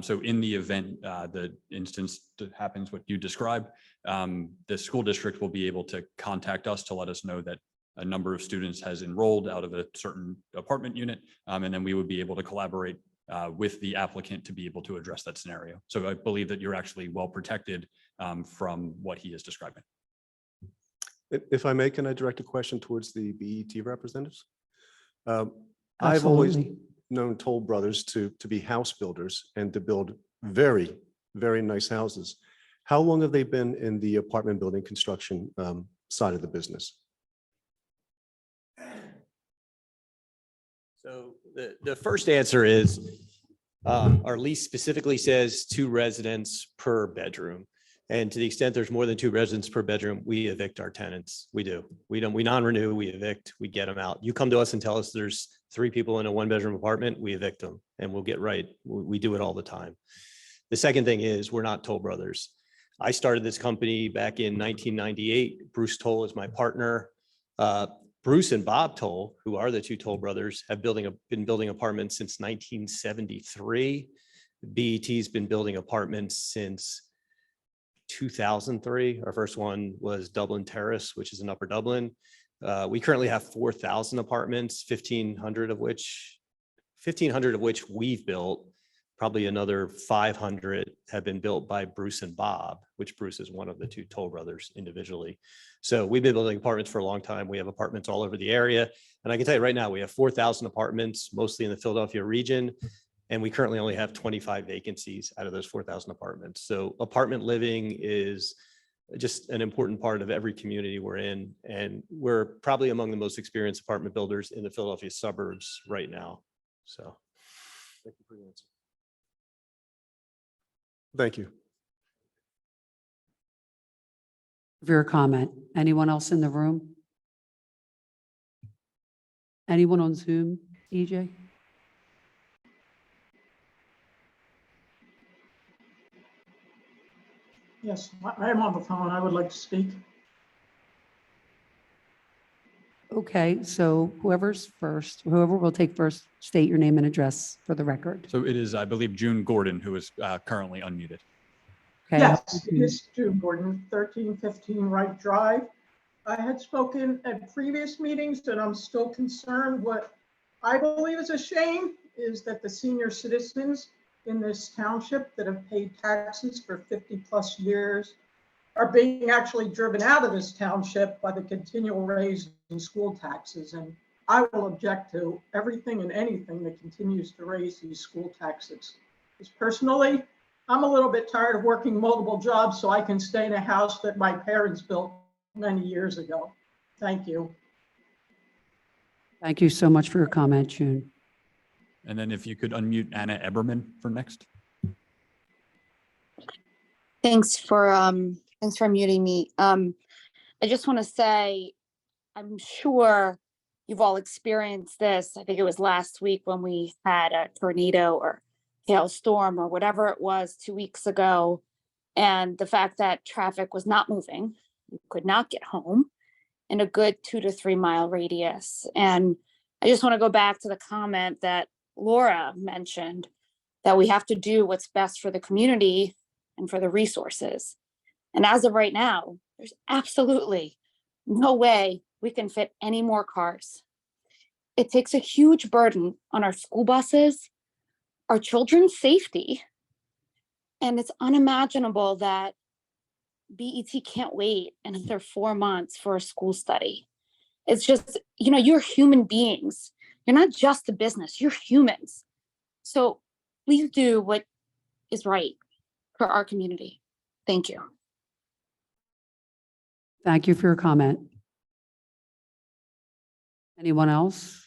So in the event the instance that happens what you described, the school district will be able to contact us to let us know that a number of students has enrolled out of a certain apartment unit, and then we would be able to collaborate with the applicant to be able to address that scenario. So I believe that you're actually well protected from what he is describing. If I may, can I direct a question towards the BET representatives? I've always Absolutely. known Toll Brothers to be house builders and to build very, very nice houses. How long have they been in the apartment building construction side of the business? So the first answer is our lease specifically says 2 residents per bedroom. And to the extent there's more than 2 residents per bedroom, we evict our tenants. We do. We non-renew, we evict, we get them out. You come to us and tell us there's 3 people in a 1-bedroom apartment, we evict them and we'll get right. We do it all the time. The second thing is we're not Toll Brothers. I started this company back in 1998. Bruce Toll is my partner. Bruce and Bob Toll, who are the 2 Toll brothers, have been building apartments since 1973. BET's been building apartments since 2003. Our first one was Dublin Terrace, which is in Upper Dublin. We currently have 4,000 apartments, 1,500 of which we've built. Probably another 500 have been built by Bruce and Bob, which Bruce is one of the 2 Toll brothers individually. So we've been building apartments for a long time. We have apartments all over the area. And I can tell you right now, we have 4,000 apartments, mostly in the Philadelphia region. And we currently only have 25 vacancies out of those 4,000 apartments. So apartment living is just an important part of every community we're in. And we're probably among the most experienced apartment builders in the Philadelphia suburbs right now. So thank you for the answer. Thank you. For your comment. Anyone else in the room? Anyone on Zoom, EJ? Yes, I am on the phone. I would like to speak. Okay, so whoever will take first, state your name and address for the record. So it is, I believe, June Gordon, who is currently unmuted. Okay. Yes, it is June Gordon, 1315 Wright Drive. I had spoken at previous meetings and I'm still concerned. What I believe is a shame is that the senior citizens in this township that have paid taxes for 50+ years are being actually driven out of this township by the continual raise in school taxes. And I will object to everything and anything that continues to raise these school taxes. Because personally, I'm a little bit tired of working multiple jobs so I can stay in a house that my parents built many years ago. Thank you. Thank you so much for your comment, June. And then if you could unmute Anna Eberman for next. Thanks for muting me. I just want to say, I'm sure you've all experienced this. I think it was last week when we had a tornado or hailstorm or whatever it was 2 weeks ago. And the fact that traffic was not moving, you could not get home in a good 2 to 3 mile radius. And I just want to go back to the comment that Laura mentioned, that we have to do what's best for the community and for the resources. And as of right now, there's absolutely no way we can fit any more cars. It takes a huge burden on our school buses, our children's safety, and it's unimaginable that BET can't wait another 4 months for a school study. It's just, you're human beings. You're not just a business, you're humans. So please do what is right for our community. Thank you. Thank you for your comment. Anyone else?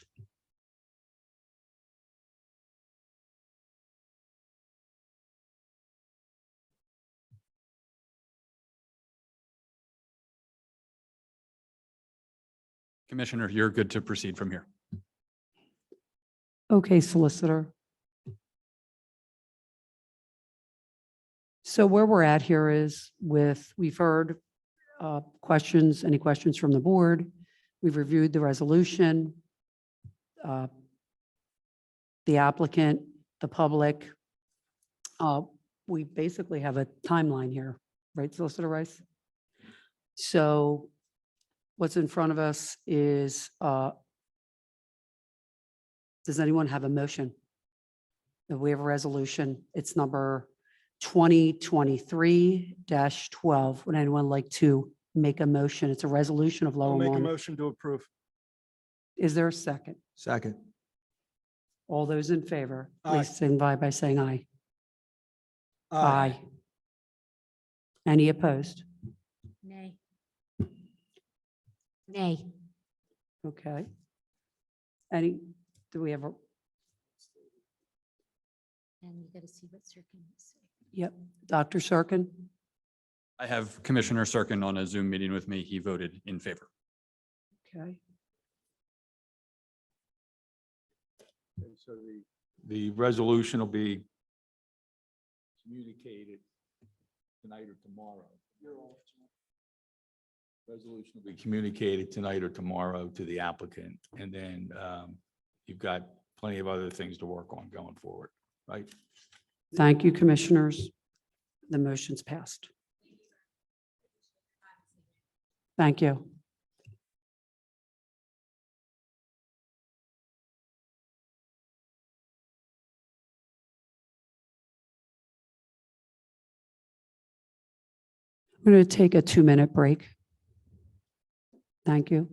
Commissioner, you're good to proceed from here. Okay, solicitor. So where we're at here is we've heard questions, any questions from the board? We've reviewed the resolution, the applicant, the public. We basically have a timeline here, right, Solicitor Rice? So what's in front of us is, does anyone have a motion? We have a resolution. It's number 2023-12. Would anyone like to make a motion? It's a resolution of I'll Lower make a Moreland. motion to approve. Is there a second? Second. All those in favor, Aye. please signify by saying aye. Aye. Any opposed? Nay. Nay. Okay. Any, do we have a, And you got to see what Sirkin is saying. yep, Dr. Sirkin? I have Commissioner Serkin on a Zoom meeting with me. He voted in favor. Okay. Okay, so the resolution will be communicated tonight or tomorrow. Resolution will be communicated tonight or tomorrow to the applicant, and then you've got plenty of other things to work on going forward, right? Thank you, commissioners. The motion's passed. Thank you. I'm going to take a 2-minute break. Thank you.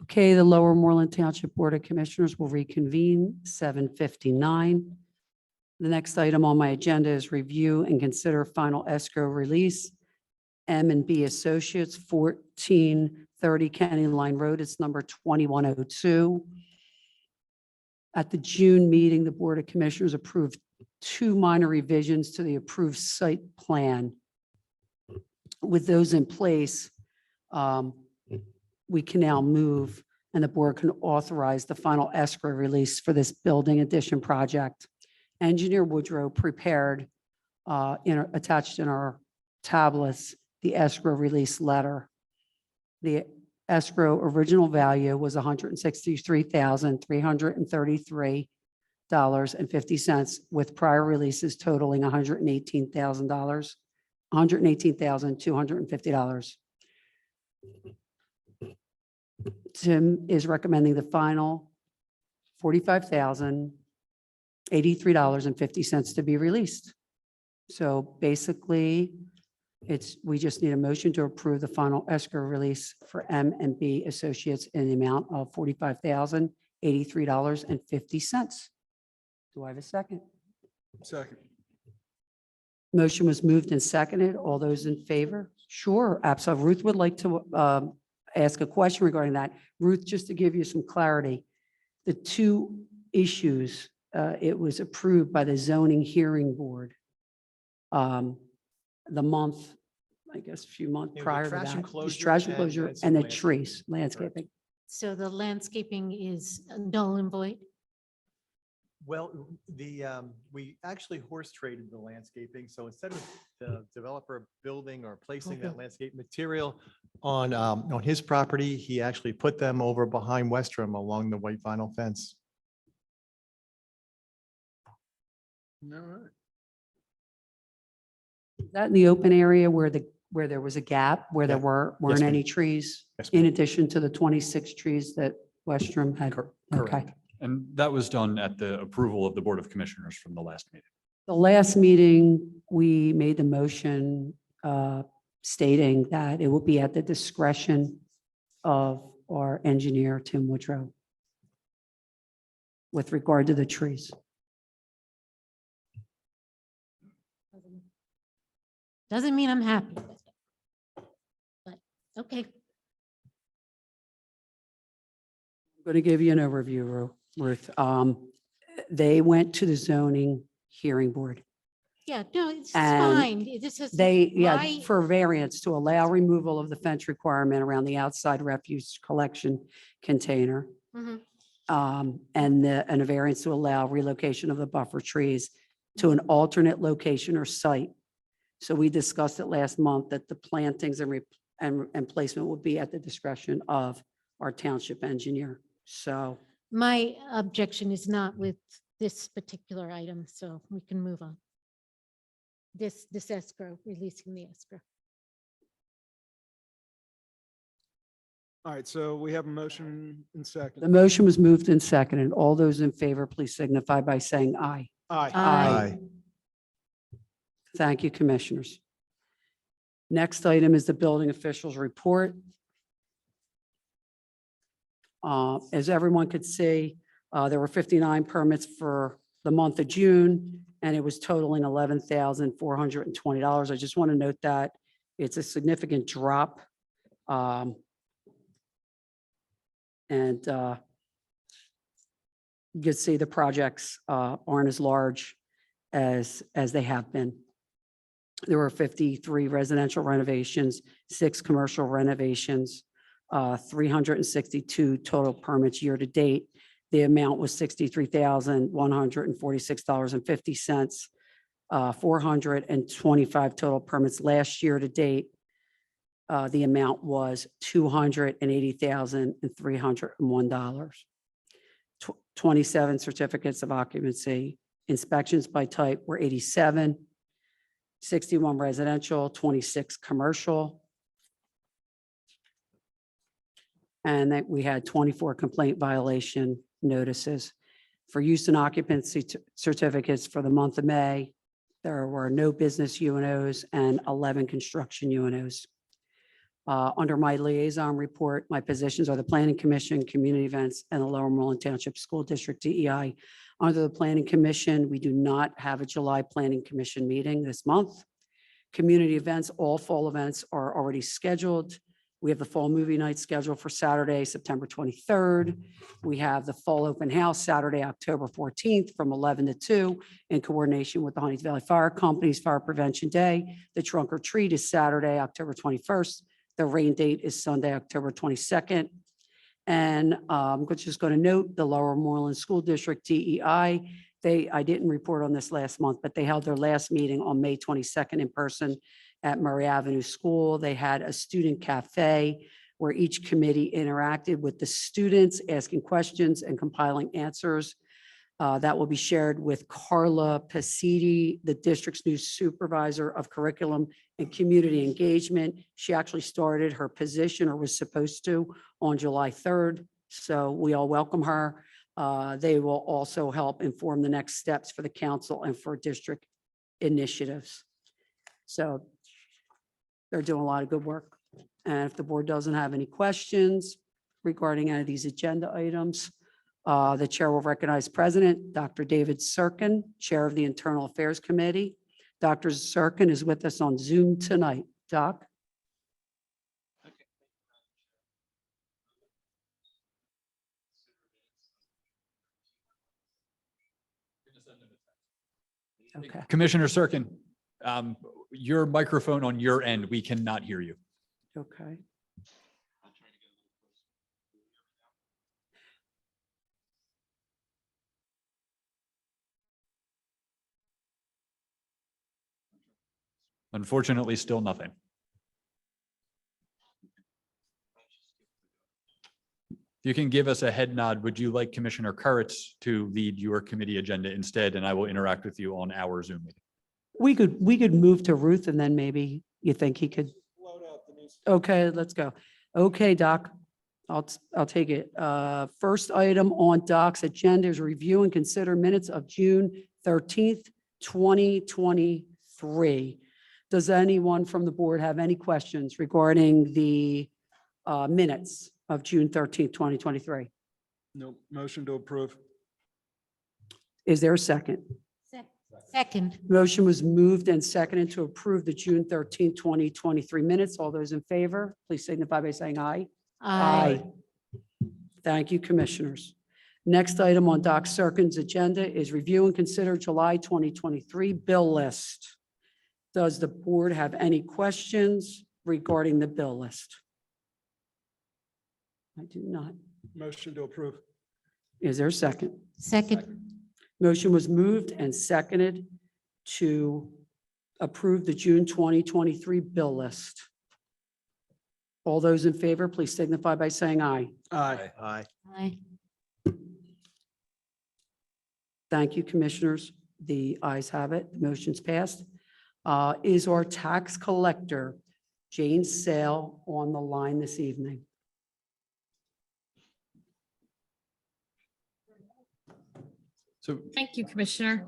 Okay, the Lower Moreland Township Board of Commissioners will reconvene 7:59. The next item on my agenda is review and consider final escrow release. M&B Associates, 1430 County Line Road. It's number 2102. At the June meeting, the Board of Commissioners approved 2 minor revisions to the approved site plan. With those in place, we can now move and the board can authorize the final escrow release for this building addition project. Engineer Woodrow prepared, attached in our tablets, the escrow release letter. The escrow original value was $163,333.50, with prior releases totaling $118,250. Tim is recommending the final $45,083.50 to be released. So basically, we just need a motion to approve the final escrow release for M&B Associates in the amount of $45,083.50. Do I have a second? Second. Motion was moved and seconded. All those in favor? Sure, absolutely. Ruth would like to ask a question regarding that. Ruth, just to give you some clarity, the 2 issues, it was approved by the zoning hearing board the month, I guess, a few months Yeah, the prior to trash that. Just enclosure trash and enclosure then some and the landscaping. trees, landscaping. So the landscaping is null and void? Well, we actually horse traded the landscaping. So instead of the developer building or placing that Okay. landscape material on his property, he actually put them over behind Westrom along the white vinyl fence. All right. Is that in the open area where there was a gap, where there Yeah. weren't Yes, any ma'am. trees? Yes, In ma'am. addition to the 26 trees that Westrom had? Cor- Okay. correct. And that was done at the approval of the Board of Commissioners from the last meeting. The last meeting, we made the motion stating that it will be at the discretion of our engineer, Tim Woodrow, with regard to the trees. Doesn't mean I'm happy with it. But, okay. I'm going to give you an overview, Ruth. They went to the zoning hearing board. Yeah, no, it's And fine. This is. my- For variance to allow removal of the fence requirement around the outside refuse collection container. Mhm. And a variance to allow relocation of the buffer trees to an alternate location or site. So we discussed it last month that the plantings and placement would be at the discretion of our township engineer. So My objection is not with this particular item, so we can move on. This escrow, releasing the escrow. All right, so we have a motion and the second. motion was moved and seconded. All those in favor, please signify by saying aye. Aye. Aye. Thank you, commissioners. Next item is the building officials report. As everyone could see, there were 59 permits for the month of June, and it was totaling $11,420. I just want to note that it's a significant drop. And you can see the projects aren't as large as they have been. There were 53 residential renovations, 6 commercial renovations, 362 total permits year to date. The amount was $63,146.50. 425 total permits last year to date. The amount was $280,301. 27 certificates of occupancy. Inspections by type were 87, 61 residential, 26 commercial. And that we had 24 complaint violation notices. For use and occupancy certificates for the month of May, there were no business UNOs and 11 construction UNOs. Under my liaison report, my positions are the Planning Commission, Community Events, and the Lower Moreland Township School District DEI. Under the Planning Commission, we do not have a July Planning Commission meeting this month. Community events, all fall events are already scheduled. We have the fall movie night scheduled for Saturday, September 23rd. We have the fall open house Saturday, October 14th from 11 to 2 in coordination with the Huntington Valley Fire Company's Fire Prevention Day. The trunk or treat is Saturday, October 21st. The rain date is Sunday, October 22nd. And I'm just going to note the Lower Moreland School District DEI. I didn't report on this last month, but they held their last meeting on May 22nd in person at Murray Avenue School. They had a student cafe where each committee interacted with the students, asking questions and compiling answers. That will be shared with Carla Pasidi, the district's new supervisor of curriculum and community engagement. She actually started her position, or was supposed to, on July 3rd. So we all welcome her. They will also help inform the next steps for the council and for district initiatives. So they're doing a lot of good work. And if the board doesn't have any questions regarding any of these agenda items, the chair will recognize President Dr. David SIRKEN, Chair of the Internal Affairs Committee. Dr. SIRKEN is with us on Zoom tonight. Doc? Okay. Commissioner Serkin, your microphone on your end, we cannot hear you. Okay. Unfortunately, still nothing. You can give us a head nod. Would you like Commissioner KURITZ to lead your committee agenda instead? And I will interact with you on our Zoom meeting. We could move to Ruth, and then maybe you think he could. Okay, let's go. Okay, Doc, I'll take it. First item on Doc's agenda is review and consider minutes of June 13th, 2023. Does anyone from the board have any questions regarding the minutes of June 13th, 2023? No, motion to approve. Is there a second? Second. Motion was moved and seconded to approve the June 13th, 2023 minutes. All those in favor, please signify by saying aye. Aye. Thank you, commissioners. Next item on Doc SIRKEN's agenda is review and consider July 2023 bill list. Does the board have any questions regarding the bill list? I do not. Motion to approve. Is there a second? Second. Motion was moved and seconded to approve the June 2023 bill list. All those in favor, please signify by saying aye. Aye. Aye. Aye. Thank you, commissioners. The ayes have it. The motion's passed. Is our tax collector, Jane Sale, on the line this evening? So Thank you, Commissioner.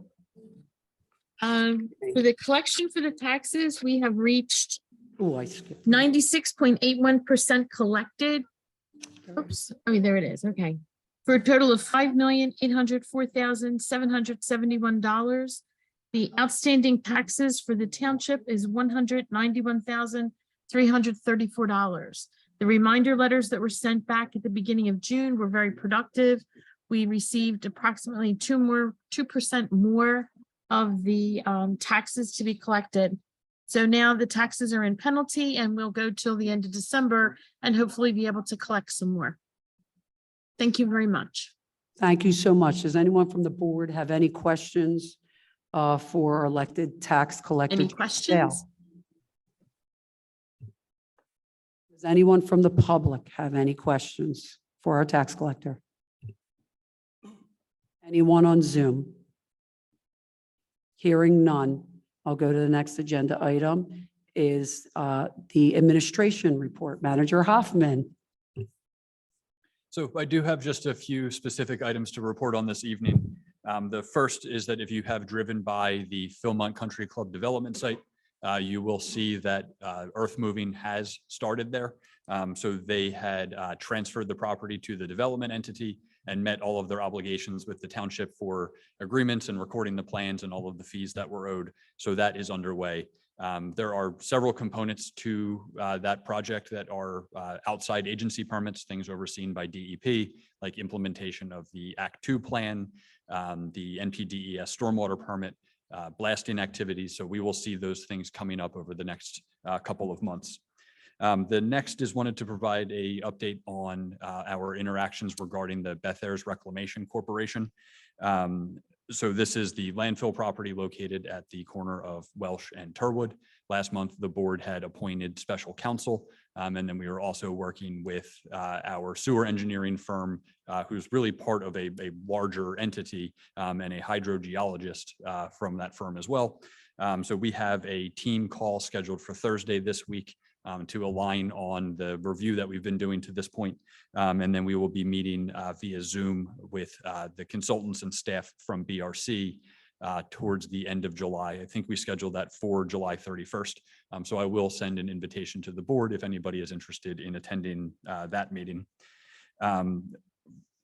For the collection for the taxes, we have reached Oh, I skipped. 96.81% collected. Oops, I mean, there it is. Okay. For a total of $5,804,771. The outstanding taxes for the township is $191,334. The reminder letters that were sent back at the beginning of June were very productive. We received approximately 2% more of the taxes to be collected. So now the taxes are in penalty and we'll go till the end of December and hopefully be able to collect some more. Thank you very much. Thank you so much. Does anyone from the board have any questions for our elected tax collector? Any Jane questions? Sale? Does anyone from the public have any questions for our tax collector? Anyone on Zoom? Hearing none, I'll go to the next agenda item is the administration report. Manager Hoffman. So I do have just a few specific items to report on this evening. The first is that if you have driven by the Philmont Country Club development site, you will see that earth moving has started there. So they had transferred the property to the development entity and met all of their obligations with the township for agreements and recording the plans and all of the fees that were owed. So that is underway. There are several components to that project that are outside agency permits, things overseen by DEP, like implementation of the Act 2 plan, the NPDES stormwater permit, blasting activities. So we will see those things coming up over the next couple of months. The next is wanted to provide a update on our interactions regarding the Beth Ayres Reclamation Corporation. So this is the landfill property located at the corner of Welsh and Turwood. Last month, the board had appointed special counsel, and then we were also working with our sewer engineering firm, who's really part of a larger entity, and a hydrogeologist from that firm as well. So we have a team call scheduled for Thursday this week to align on the review that we've been doing to this point. And then we will be meeting via Zoom with the consultants and staff from BRC towards the end of July. I think we scheduled that for July 31st. So I will send an invitation to the board if anybody is interested in attending that meeting.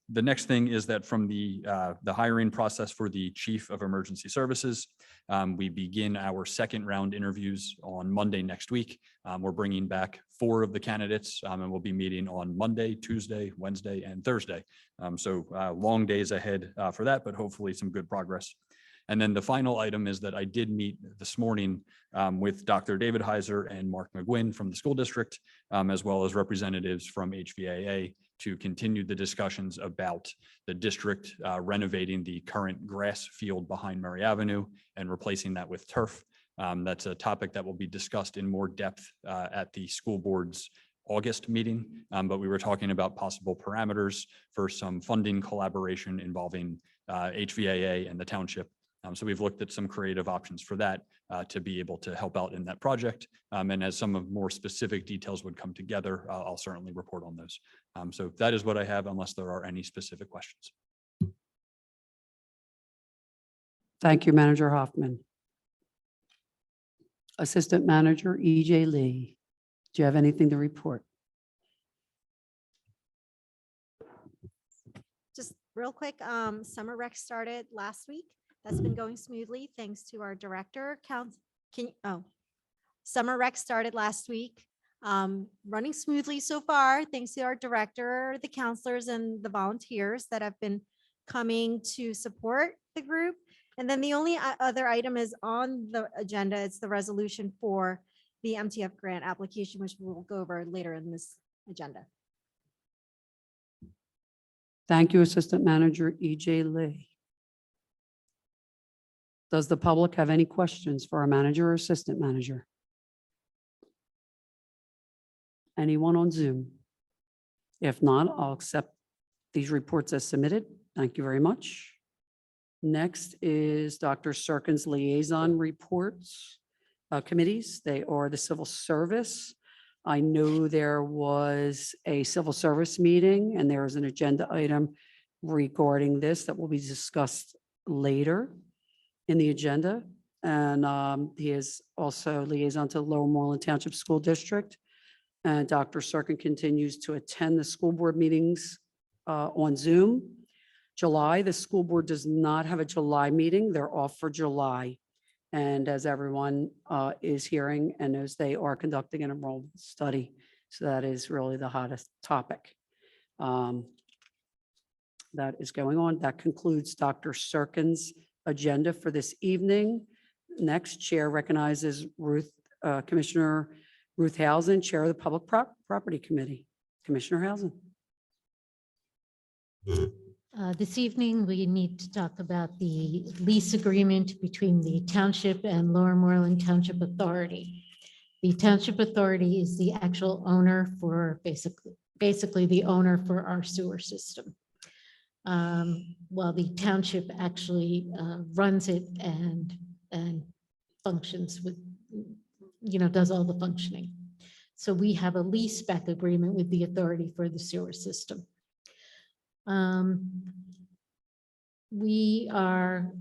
The next thing is that from the hiring process for the Chief of Emergency Services, we begin our second round interviews on Monday next week. We're bringing back 4 of the candidates, and we'll be meeting on Monday, Tuesday, Wednesday, and Thursday. So long days ahead for that, but hopefully some good progress. And then the final item is that I did meet this morning with Dr. David Heiser and Mark McGuinn from the school district, as well as representatives from HVAA, to continue the discussions about the district renovating the current grass field behind Murray Avenue and replacing that with turf. That's a topic that will be discussed in more depth at the school board's August meeting, but we were talking about possible parameters for some funding collaboration involving HVAA and the township. So we've looked at some creative options for that to be able to help out in that project. And as some of more specific details would come together, I'll certainly report on those. So that is what I have, unless there are any specific questions. Thank you, Manager Hoffman. Assistant Manager EJ Lee, do you have anything to report? Just real quick, summer rec started last week. That's been going smoothly thanks to our director. Summer rec started last week. Running smoothly so far, thanks to our director, the counselors, and the volunteers that have been coming to support the group. And then the only other item is on the agenda. It's the resolution for the MTF grant application, which we'll go over later in this agenda. Thank you, Assistant Manager EJ Lee. Does the public have any questions for our manager or assistant manager? Anyone on Zoom? If not, I'll accept these reports as submitted. Thank you very much. Next is Dr. SIRKEN's liaison reports, committees. They are the civil service. I know there was a civil service meeting and there is an agenda item regarding this that will be discussed later in the agenda. And he is also liaison to the Lower Moreland Township School District. And Dr. SIRKEN continues to attend the school board meetings on Zoom. July, the school board does not have a July meeting. They're off for July. And as everyone is hearing and knows, they are conducting an enrollment study. So that is really the hottest topic that is going on. That concludes Dr. SIRKEN's agenda for this evening. Next, Chair recognizes Commissioner Ruth Hausen, Chair of the Public Property Committee. Commissioner Hausen. This evening, we need to talk about the lease agreement between the township and Lower Moreland Township Authority. The Township Authority is the actual owner for basically the owner for our sewer system. While the township actually runs it and functions with, does all the functioning. So we have a lease back agreement with the authority for the sewer system. We are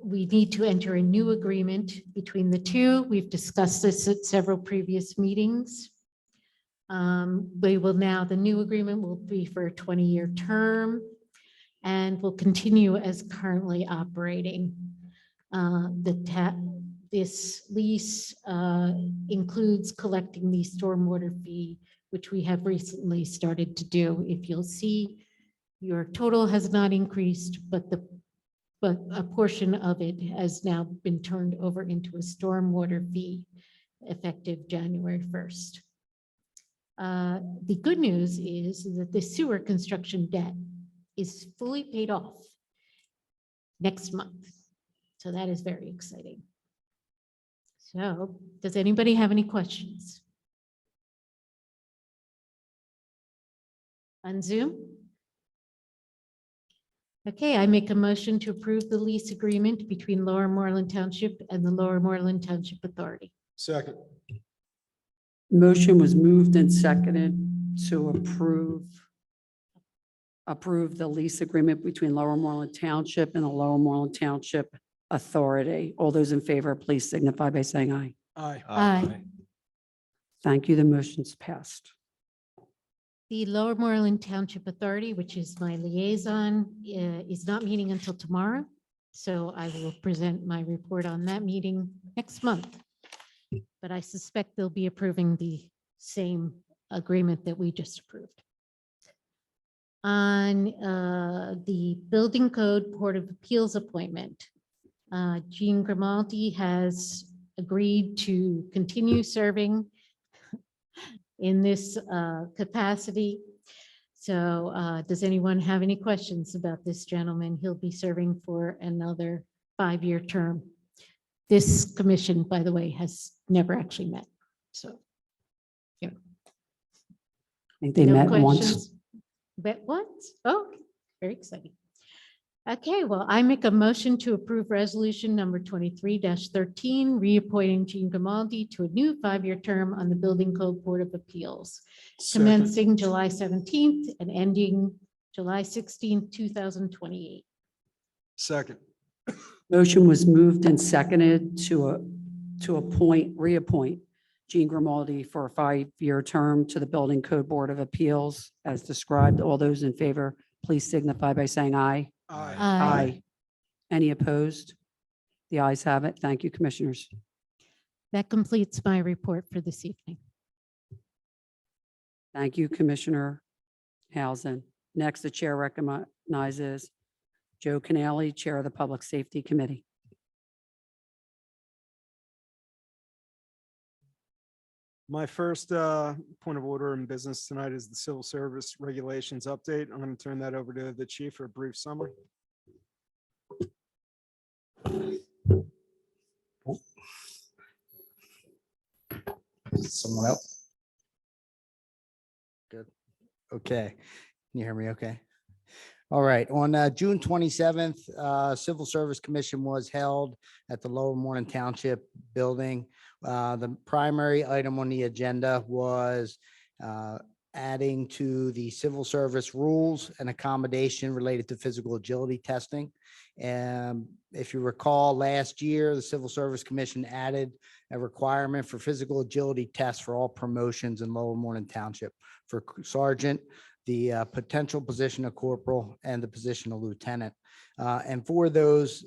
we need to enter a new agreement between the two. We've discussed this at several previous meetings. The new agreement will be for a 20-year term and will continue as currently operating. This lease includes collecting the stormwater fee, which we have recently started to do. If you'll see, your total has not increased, but a portion of it has now been turned over into a stormwater fee effective January 1st. The good news is that the sewer construction debt is fully paid off next month. So that is very exciting. So does anybody have any questions? On Zoom? Okay, I make a motion to approve the lease agreement between Lower Moreland Township and the Lower Moreland Township Authority. Second. Motion was moved and seconded to approve the lease agreement between Lower Moreland Township and the Lower Moreland Township Authority. All those in favor, please signify by saying aye. Aye. Aye. Thank you. The motion's passed. The Lower Moreland Township Authority, which is my liaison, is not meeting until tomorrow. So I will present my report on that meeting next month. But I suspect they'll be approving the same agreement that we just approved. On the Building Code Board of Appeals appointment, Jean Grimaldi has agreed to continue serving in this capacity. So does anyone have any questions about this gentleman? He'll be serving for another 5-year term. This commission, by the way, has never actually met. So, I think they no met once. questions? Met once? Oh, very exciting. Okay, well, I make a motion to approve resolution number 23-13, reappointing Jean Grimaldi to a new 5-year term on the Building Code Board of Appeals, commencing July 17th and ending July 16th, 2028. Second. Motion was moved and seconded to reappoint Jean Grimaldi for a 5-year term to the Building Code Board of Appeals as described. All those in favor, please signify by saying aye. Aye. Aye. Any opposed? The ayes have it. Thank you, Commissioners. That completes my report for this evening. Thank you, Commissioner Hausen. Next, the chair recognizes Joe Canale, Chair of the Public Safety Committee. My first point of order in business tonight is the civil service regulations update. I'm going to turn that over to the chief for a brief summary. Someone else? Good. Okay. Can you hear me okay? All right. On June 27th, Civil Service Commission was held at the Lower Moreland Township building. The primary item on the agenda was adding to the civil service rules and accommodation related to physical agility testing. And if you recall, last year, the Civil Service Commission added a requirement for physical agility tests for all promotions in Lower Moreland Township for sergeant, the potential position of corporal, and the position of lieutenant. And for those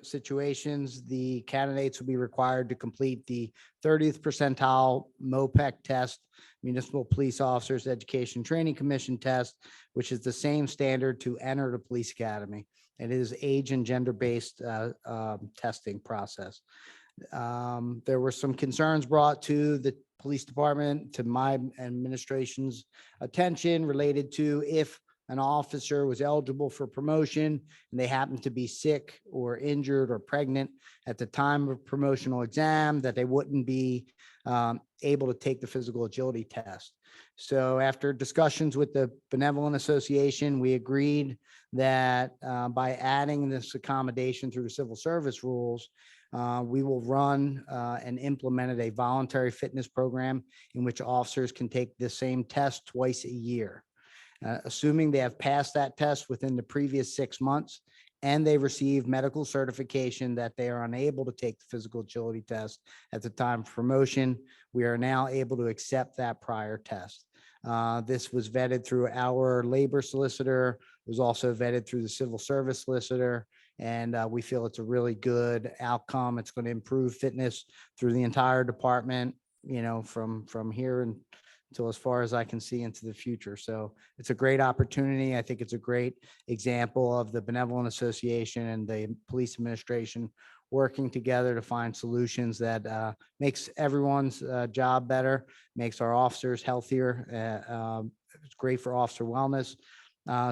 situations, the candidates will be required to complete the 30th percentile MOPEC test, Municipal Police Officers Education Training Commission test, which is the same standard to enter the police academy. It is age and gender-based testing process. There were some concerns brought to the police department, to my administration's attention, related to if an officer was eligible for promotion and they happened to be sick or injured or pregnant at the time of promotional exam, that they wouldn't be able to take the physical agility test. So after discussions with the Benevolent Association, we agreed that by adding this accommodation through the civil service rules, we will run and implemented a voluntary fitness program in which officers can take the same test twice a year. Assuming they have passed that test within the previous 6 months and they receive medical certification that they are unable to take the physical agility test at the time of promotion, we are now able to accept that prior test. This was vetted through our labor solicitor, it was also vetted through the civil service solicitor, and we feel it's a really good outcome. It's going to improve fitness through the entire department, you know, from here until as far as I can see into the future. So it's a great opportunity. I think it's a great example of the Benevolent Association and the police administration working together to find solutions that makes everyone's job better, makes our officers healthier. It's great for officer wellness.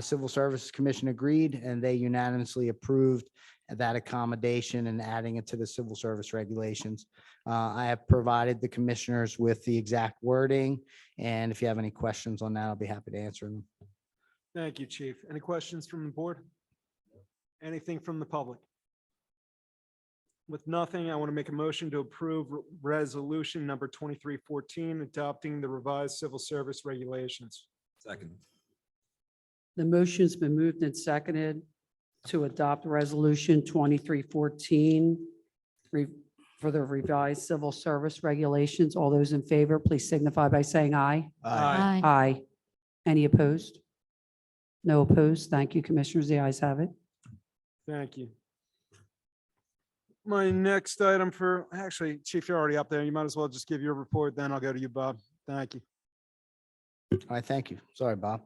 Civil Services Commission agreed, and they unanimously approved that accommodation and adding it to the civil service regulations. I have provided the commissioners with the exact wording, and if you have any questions on that, I'll be happy to answer them. Thank you, Chief. Any questions from the board? Anything from the public? With nothing, I want to make a motion to approve resolution number 2314, adopting the revised civil service regulations. Second. The motion's been moved and seconded to adopt resolution 2314 for the revised civil service regulations. All those in favor, please signify by saying aye. Aye. Aye. Any opposed? No opposed. Thank you, Commissioners. The ayes have it. Thank you. My next item actually, Chief, you're already up there. You might as well just give your report, then I'll go to you, Bob. Thank you. All right, thank you. Sorry, Bob.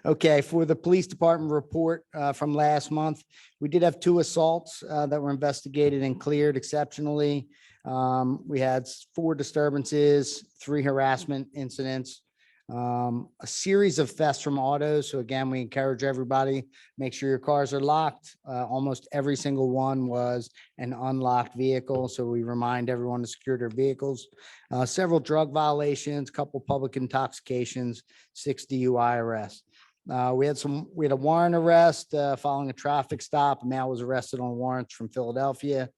Okay, for the police department report from last month, we did have 2 assaults that were investigated and cleared exceptionally. We had 4 disturbances, 3 harassment incidents, a series of thefts from autos. So again, we encourage everybody, make sure your cars are locked. Almost every single one was an unlocked vehicle. So we remind everyone to secure their vehicles. Several drug violations, couple public intoxications, 6 DUI arrests. We had a warrant arrest following a traffic stop. A male was arrested on warrants from Philadelphia.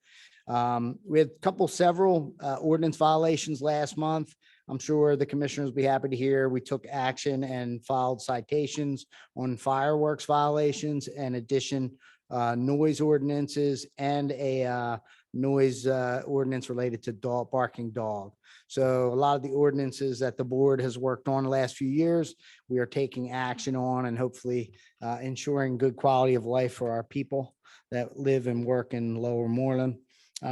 We had several ordinance violations last month. I'm sure the commissioners will be happy to hear we took action and filed citations on fireworks violations, in addition, noise ordinances and a noise ordinance related to barking dog. So a lot of the ordinances that the board has worked on the last few years, we are taking action on and hopefully ensuring good quality of life for our people that live and work in Lower Moreland.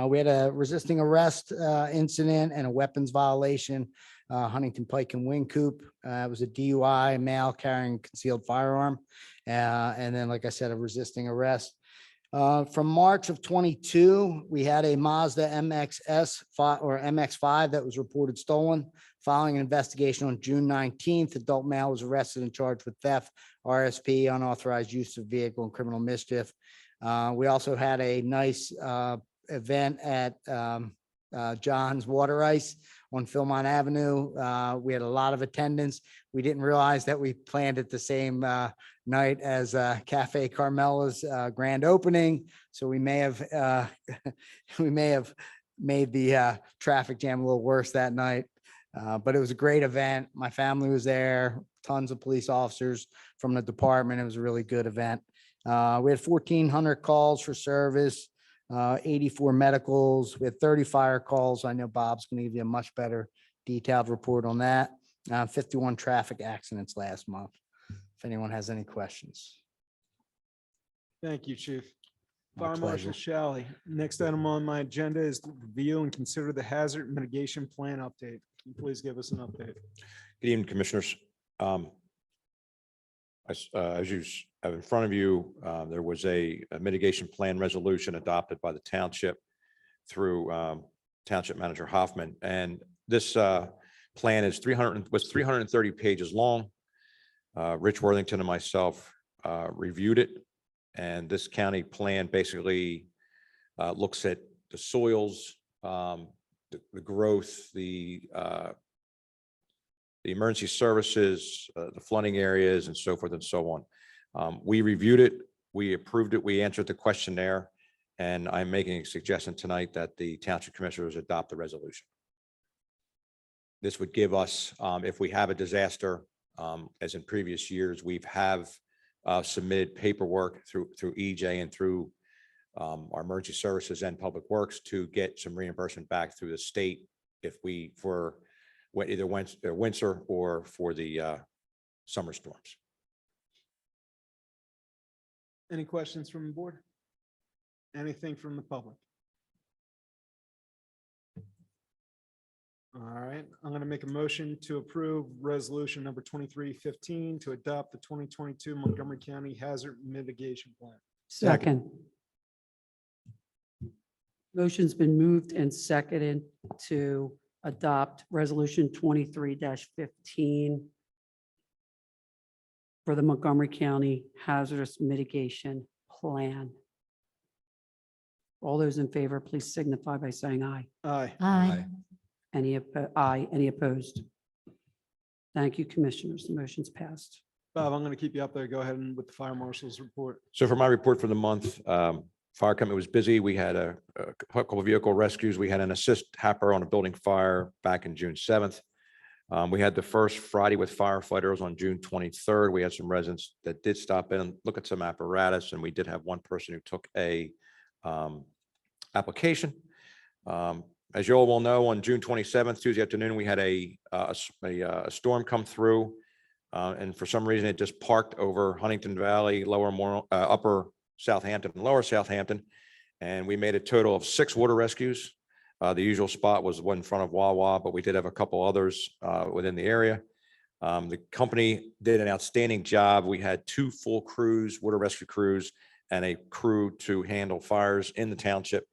We had a resisting arrest incident and a weapons violation, Huntington Pike and Wynkoop. It was a DUI, male carrying concealed firearm. And then, like I said, a resisting arrest. From March of 22, we had a Mazda MX-5 that was reported stolen. Following an investigation on June 19th, adult male was arrested and charged with theft, RSP, unauthorized use of vehicle, and criminal mischief. We also had a nice event at John's Water Ice on Philmont Avenue. We had a lot of attendance. We didn't realize that we planned it the same night as Cafe Carmela's grand opening. So we may have made the traffic jam a little worse that night. But it was a great event. My family was there, tons of police officers from the department. It was a really good event. We had 1,400 calls for service, 84 medicals. We had 30 fire calls. I know Bob's going to give you a much better detailed report on that. 51 traffic accidents last month. If anyone has any questions. Thank you, Chief. My Fire Marshal pleasure. Shally. Next item on my agenda is to review and consider the hazard mitigation plan update. Can you please give us an update? Good evening, Commissioners. As you have in front of you, there was a mitigation plan resolution adopted by the township through Township Manager Hoffman. And this plan is 330 pages long. Rich Worthington and myself reviewed it. And this county plan basically looks at the soils, the growth, the emergency services, the flooding areas, and so forth and so on. We reviewed it, we approved it, we answered the questionnaire, and I'm making a suggestion tonight that the Township Commissioners adopt the resolution. This would give us, if we have a disaster, as in previous years, we've submitted paperwork through EJ and through our emergency services and public works to get some reimbursement back through the state if we, for either winter or for the summer storms. Any questions from the board? Anything from the public? All right, I'm going to make a motion to approve resolution number 2315 to adopt the 2022 Montgomery County Hazard Mitigation Plan. Second. Motion's been moved and seconded to adopt resolution 23-15 for the Montgomery County Hazardous Mitigation Plan. All those in favor, please signify by saying aye. Aye. Aye. Aye. Any opposed? Thank you, commissioners. The motion's passed. Bob, I'm going to keep you up there. Go ahead and with the fire marshal's report. So for my report for the month, fire company was busy. We had a couple of vehicle rescues. We had an assist happer on a building fire back in June 7th. We had the first Friday with firefighters on June 23rd. We had some residents that did stop in and look at some apparatus, and we did have one person who took a application. As you all will know, on June 27th, Tuesday afternoon, we had a storm come through. And for some reason, it just parked over Huntington Valley, upper Southampton, and lower Southampton. And we made a total of 6 water rescues. The usual spot was one in front of Wawa, but we did have a couple others within the area. The company did an outstanding job. We had 2 full crews, water rescue crews, and a crew to handle fires in the township.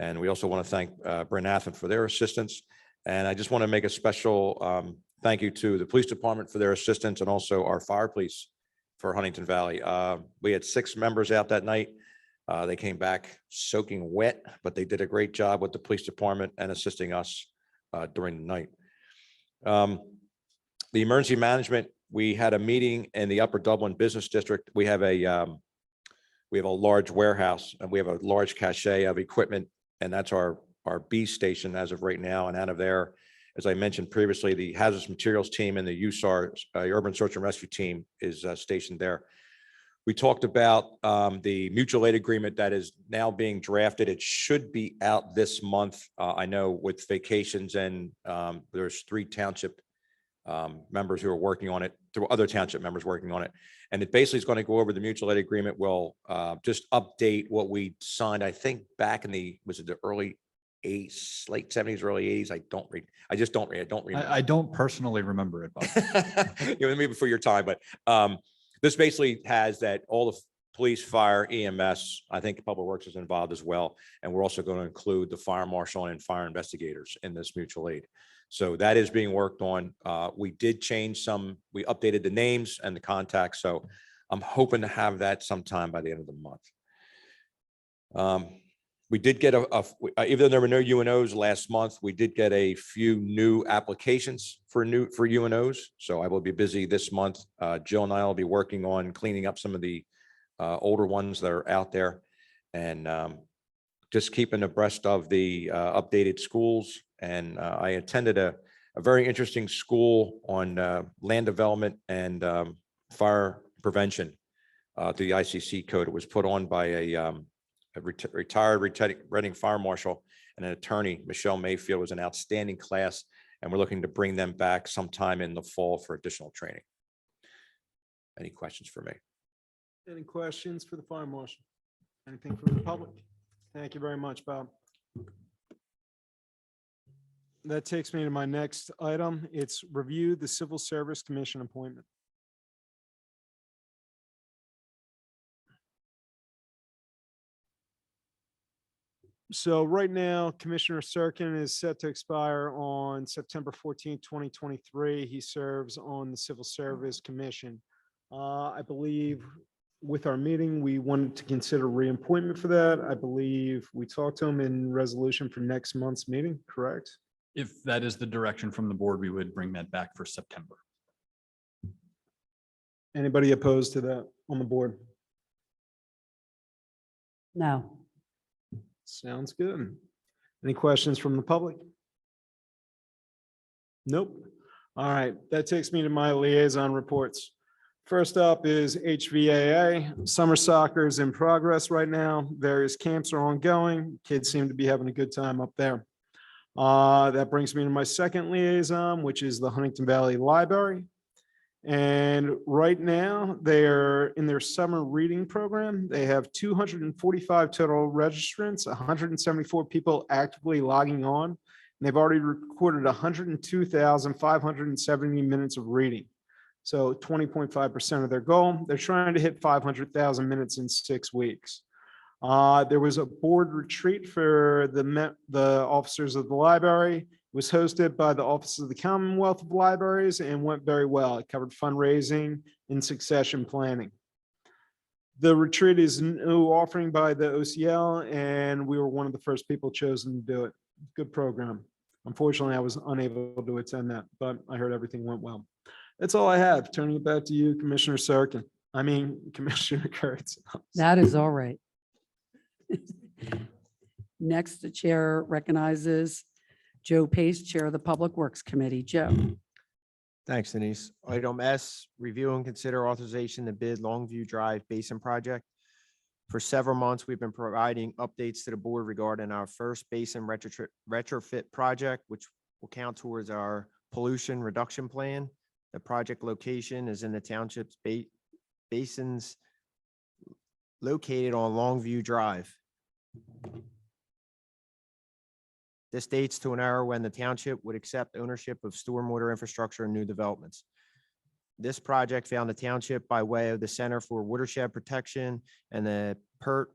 And we also want to thank Brent Athen for their assistance. And I just want to make a special thank you to the police department for their assistance, and also our fire police for Huntington Valley. We had 6 members out that night. They came back soaking wet, but they did a great job with the police department and assisting us during the night. The emergency management, we had a meeting in the Upper Dublin Business District. We have a large warehouse, and we have a large cache of equipment, and that's our B station as of right now. And out of there, as I mentioned previously, the hazardous materials team and the USAR, Urban Search and Rescue team, is stationed there. We talked about the mutual aid agreement that is now being drafted. It should be out this month. I know with vacations, and there's 3 township members who are working on it, 2 other township members working on it. And it basically is going to go over the mutual aid agreement. We'll just update what we signed, I think back in the early 80s, late 70s, early 80s. I don't remember. I don't personally remember it, but You know, maybe before your time, but this basically has that all the police, fire, EMS, I think Public Works is involved as well. And we're also going to include the fire marshal and fire investigators in this mutual aid. So that is being worked on. We did change we updated the names and the contacts. So I'm hoping to have that sometime by the end of the month. We did get even though there were no UNOs last month, we did get a few new applications for UNOs. So I will be busy this month. Jill and I will be working on cleaning up some of the older ones that are out there, and just keeping abreast of the updated schools. And I attended a very interesting school on land development and fire prevention to the ICC code. It was put on by a retired Reading fire marshal and an attorney. Michelle Mayfield. Was an outstanding class, and we're looking to bring them back sometime in the fall for additional training. Any questions for me? Any questions for the fire marshal? Anything from the public? Thank you very much, Bob. That takes me to my next item. It's review the Civil Service Commission appointment. So right now, Commissioner SIRKEN is set to expire on September 14th, 2023. He serves on the Civil Service Commission. I believe with our meeting, we wanted to consider reappointment for that. I believe we talked to him in resolution for next month's meeting, correct? if that is the direction from the board, we would bring that back for September. Anybody opposed to that on the board? No. Sounds good. Any questions from the public? Nope. All right, that takes me to my liaison reports. First up is HVAA. Summer soccer is in progress right now. Various camps are ongoing. Kids seem to be having a good time up there. That brings me to my second liaison, which is the Huntington Valley Library. And right now, they're in their summer reading program. They have 245 total registrants, 174 people actively logging on. And they've already recorded 102,570 minutes of reading. So 20.5% of their goal. They're trying to hit 500,000 minutes in 6 weeks. There was a board retreat for the officers of the library. It was hosted by the Office of the Commonwealth of Libraries and went very well. It covered fundraising and succession planning. The retreat is a new offering by the OCL, and we were one of the first people chosen to do it. Good program. Unfortunately, I was unable to attend that, but I heard everything went well. That's all I have. Turning it back to you, Commissioner SIRKEN. Commissioner KURITZ. That is all right. Next, the chair recognizes Joe Pace, Chair of the Public Works Committee. Joe. Thanks, Denise. Item S, review and consider authorization to bid Longview Drive Basin Project. For several months, we've been providing updates to the board regarding our first basin retrofit project, which will count towards our pollution reduction plan. The project location is in the township's basins located on Longview Drive. This dates to an era when the township would accept ownership of stormwater infrastructure and new developments. This project found the township by way of the Center for Watershed Protection and the PERT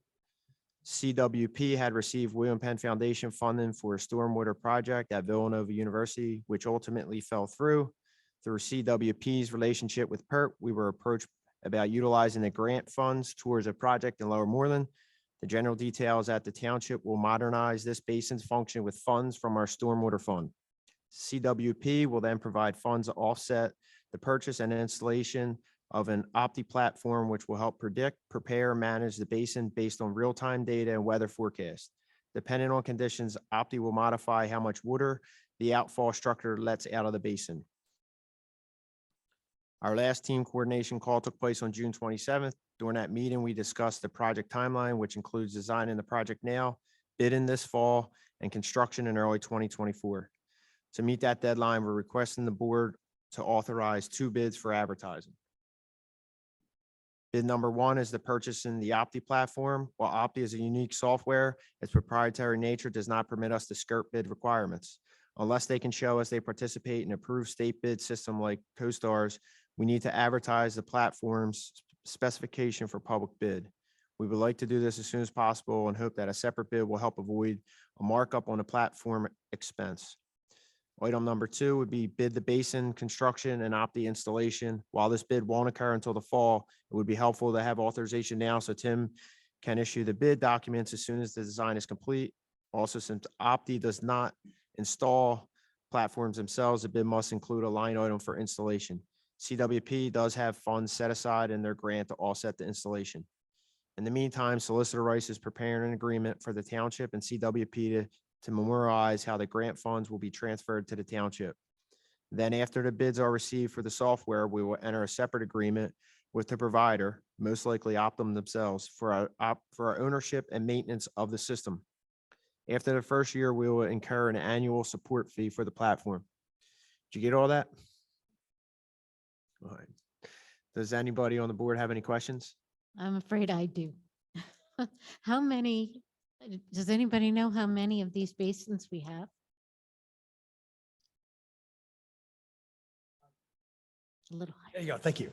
CWP had received William Penn Foundation funding for a stormwater project at Villanova University, which ultimately fell through. Through CWP's relationship with PERT, we were approached about utilizing the grant funds towards a project in Lower Moreland. The general details that the township will modernize this basin's function with funds from our stormwater fund. CWP will then provide funds to offset the purchase and installation of an Opti platform, which will help predict, prepare, and manage the basin based on real-time data and weather forecast. Depending on conditions, Opti will modify how much water the outfall structure lets out of the basin. Our last team coordination call took place on June 27th. During that meeting, we discussed the project timeline, which includes designing the project now, bidding this fall, and construction in early 2024. To meet that deadline, we're requesting the board to authorize 2 bids for advertising. Bid number 1 is the purchasing the Opti platform. While Opti is a unique software, its proprietary nature does not permit us to skirt bid requirements. Unless they can show us they participate in an approved state bid system like CoStar's, we need to advertise the platform's specification for public bid. We would like to do this as soon as possible and hope that a separate bid will help avoid a markup on the platform expense. Item number 2 would be bid the basin construction and Opti installation. While this bid won't occur until the fall, it would be helpful to have authorization now so Tim can issue the bid documents as soon as the design is complete. Also, since Opti does not install platforms themselves, the bid must include a line item for installation. CWP does have funds set aside in their grant to offset the installation. In the meantime, Solicitor Rice is preparing an agreement for the township and CWP to memorialize how the grant funds will be transferred to the township. Then after the bids are received for the software, we will enter a separate agreement with the provider, most likely Optum themselves, for our ownership and maintenance of the system. After the first year, we will incur an annual support fee for the platform. Did you get all that? All right. Does anybody on the board have any questions? I'm afraid I do. How many, does anybody know how many of these basins we have? A little higher. There you go. Thank you.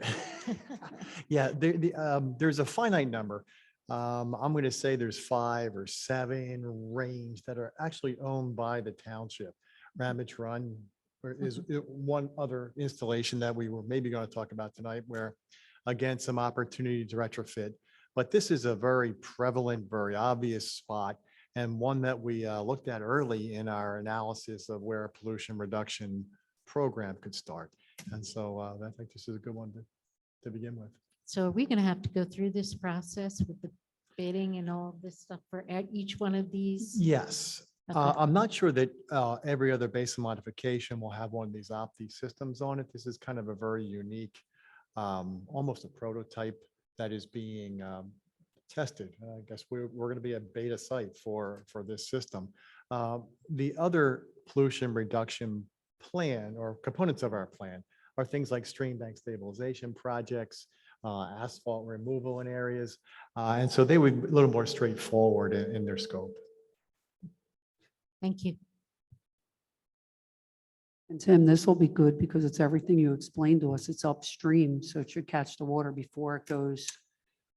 Yeah, there's a finite number. I'm going to say there's 5 or 7 range that are actually owned by the township. Ramage Run is one other installation that we were maybe going to talk about tonight, where again, some opportunity to retrofit. But this is a very prevalent, very obvious spot, and one that we looked at early in our analysis of where a pollution reduction program could start. And so I think this is a good one to begin with. So are we going to have to go through this process with the bidding and all of this stuff for each one of these? Yes. Okay. I'm not sure that every other basin modification will have one of these Opti systems on it. This is kind of a very unique almost a prototype that is being tested. I guess we're going to be a beta site for this system. The other pollution reduction plan or components of our plan are things like stream bank stabilization projects, asphalt removal in areas. And so they would be a little more straightforward in their scope. Thank you. And Tim, this will be good because it's everything you explained to us. It's upstream, so it should catch the water before it goes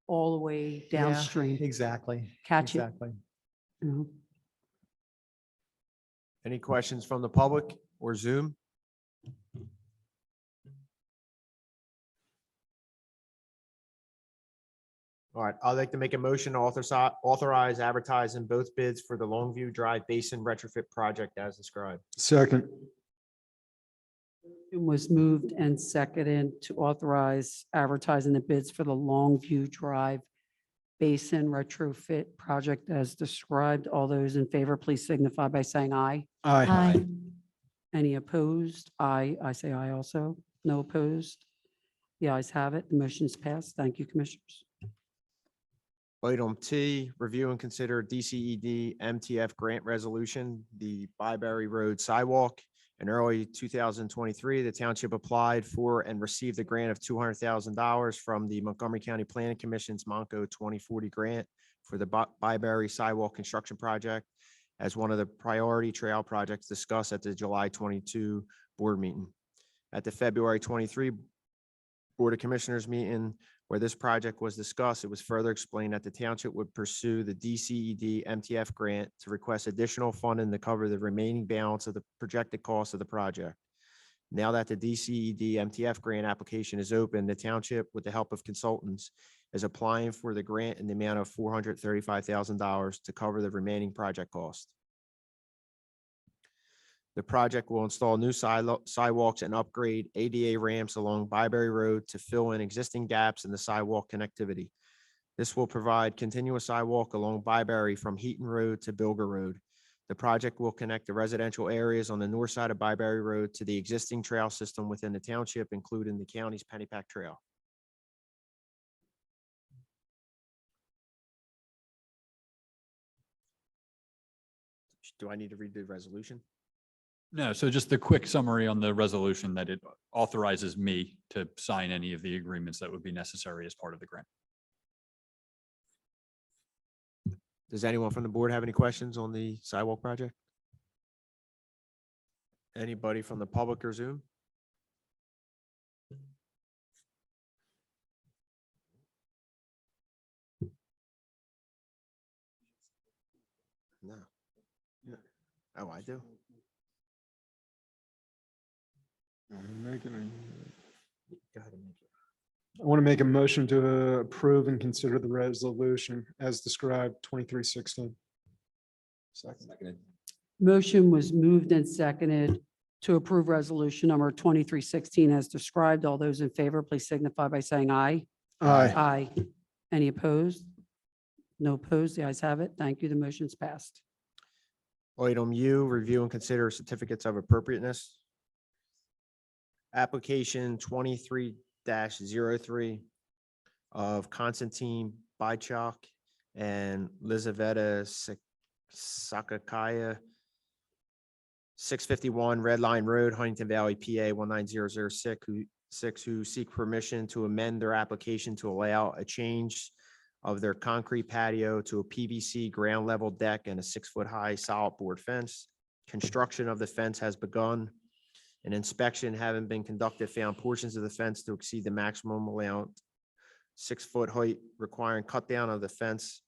all the way Yeah, downstream. exactly. Catch it. Exactly. You know? Any questions from the public or Zoom? All right, I'd like to make a motion to authorize advertising both bids for the Longview Drive Basin retrofit project as described. Second. It was moved and seconded to authorize advertising the bids for the Longview Drive Basin retrofit project as described. All those in favor, please signify by saying aye. Aye. Any opposed? Aye. I say aye also. No opposed? The ayes have it. The motion's passed. Thank you, Commissioners. Item T, review and consider DCED MTF grant resolution, the Byberry Road sidewalk. In early 2023, the township applied for and received a grant of $200,000 from the Montgomery County Planning Commission's Monco 2040 grant for the Byberry sidewalk construction project as one of the priority trail projects discussed at the July 22 board meeting. At the February 23 Board of Commissioners meeting where this project was discussed, it was further explained that the township would pursue the DCED MTF grant to request additional funding to cover the remaining balance of the projected cost of the project. Now that the DCED MTF grant application is open, the township, with the help of consultants, is applying for the grant in the amount of $435,000 to cover the remaining project cost. The project will install new sidewalks and upgrade ADA ramps along Byberry Road to fill in existing gaps in the sidewalk connectivity. This will provide continuous sidewalk along Byberry from Heaton Road to Bilger Road. The project will connect the residential areas on the north side of Byberry Road to the existing trail system within the township, including the county's Pennypack Trail. Do I need to read the resolution? No, so just the quick summary on the resolution that it authorizes me to sign any of the agreements that would be necessary as part of the grant. Does anyone from the board have any questions on the sidewalk project? Anybody from the public or Zoom? No. Oh, I do. Go ahead and make it. Go ahead and make it. I want to make a motion to approve and consider the resolution as described 2316. Second. Motion was moved and seconded to approve resolution number 2316 as described. All those in favor, please signify by saying aye. Aye. Aye. Any opposed? No opposed. The ayes have it. Thank you. The motion's passed. Item U, review and consider certificates of appropriateness. Application 23-03 of Konstantin Bychok and Lizaveta Sakakaya, 651 Red Line Road, Huntington Valley, PA 19006, who seek permission to amend their application to allow a change of their concrete patio to a PVC ground level deck and a 6-foot high solid board fence. Construction of the fence has begun. An inspection having been conducted found portions of the fence to exceed the maximum allowed 6-foot height, requiring cut down of the fence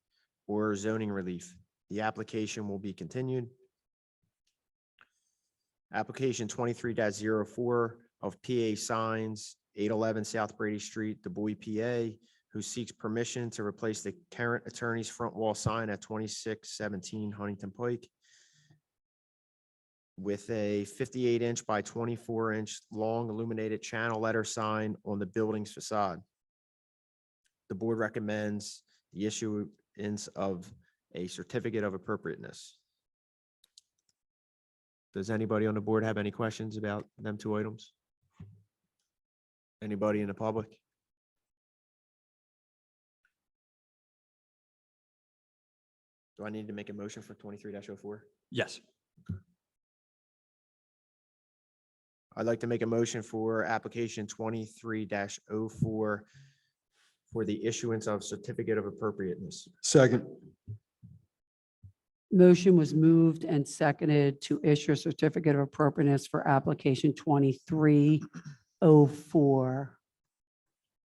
or zoning relief. The application will be continued. Application 23-04 of PA Signs, 811 South Brady Street, Du Bois, PA, who seeks permission to replace the current attorney's front wall sign at 2617 Huntington Pike with a 58-inch by 24-inch long illuminated channel letter sign on the building's facade. The board recommends the issuance of a certificate of appropriateness. Does anybody on the board have any questions about them two items? Anybody in the public? Do I need to make a motion for 23-04? Yes. I'd like to make a motion for application 23-04 for the issuance of certificate of appropriateness. Second. Motion was moved and seconded to issue a certificate of appropriateness for application 2304.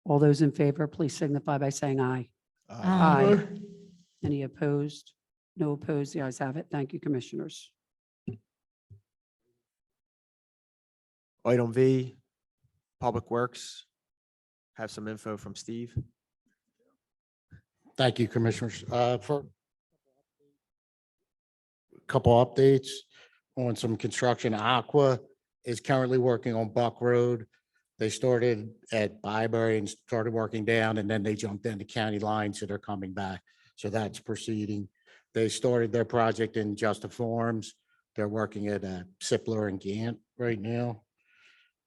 All those in favor, please signify by saying aye. Aye. Any opposed? No opposed. The ayes have it. Thank you, commissioners. Item V, Public Works. Have some info from Steve. Thank you, Commissioners. For a couple updates on some construction. Aqua is currently working on Buck Road. They started at Byberry and started working down, and then they jumped into county line, so they're coming back. So that's proceeding. They started their project in Justa Farms. They're working at Sipler and Gant right now.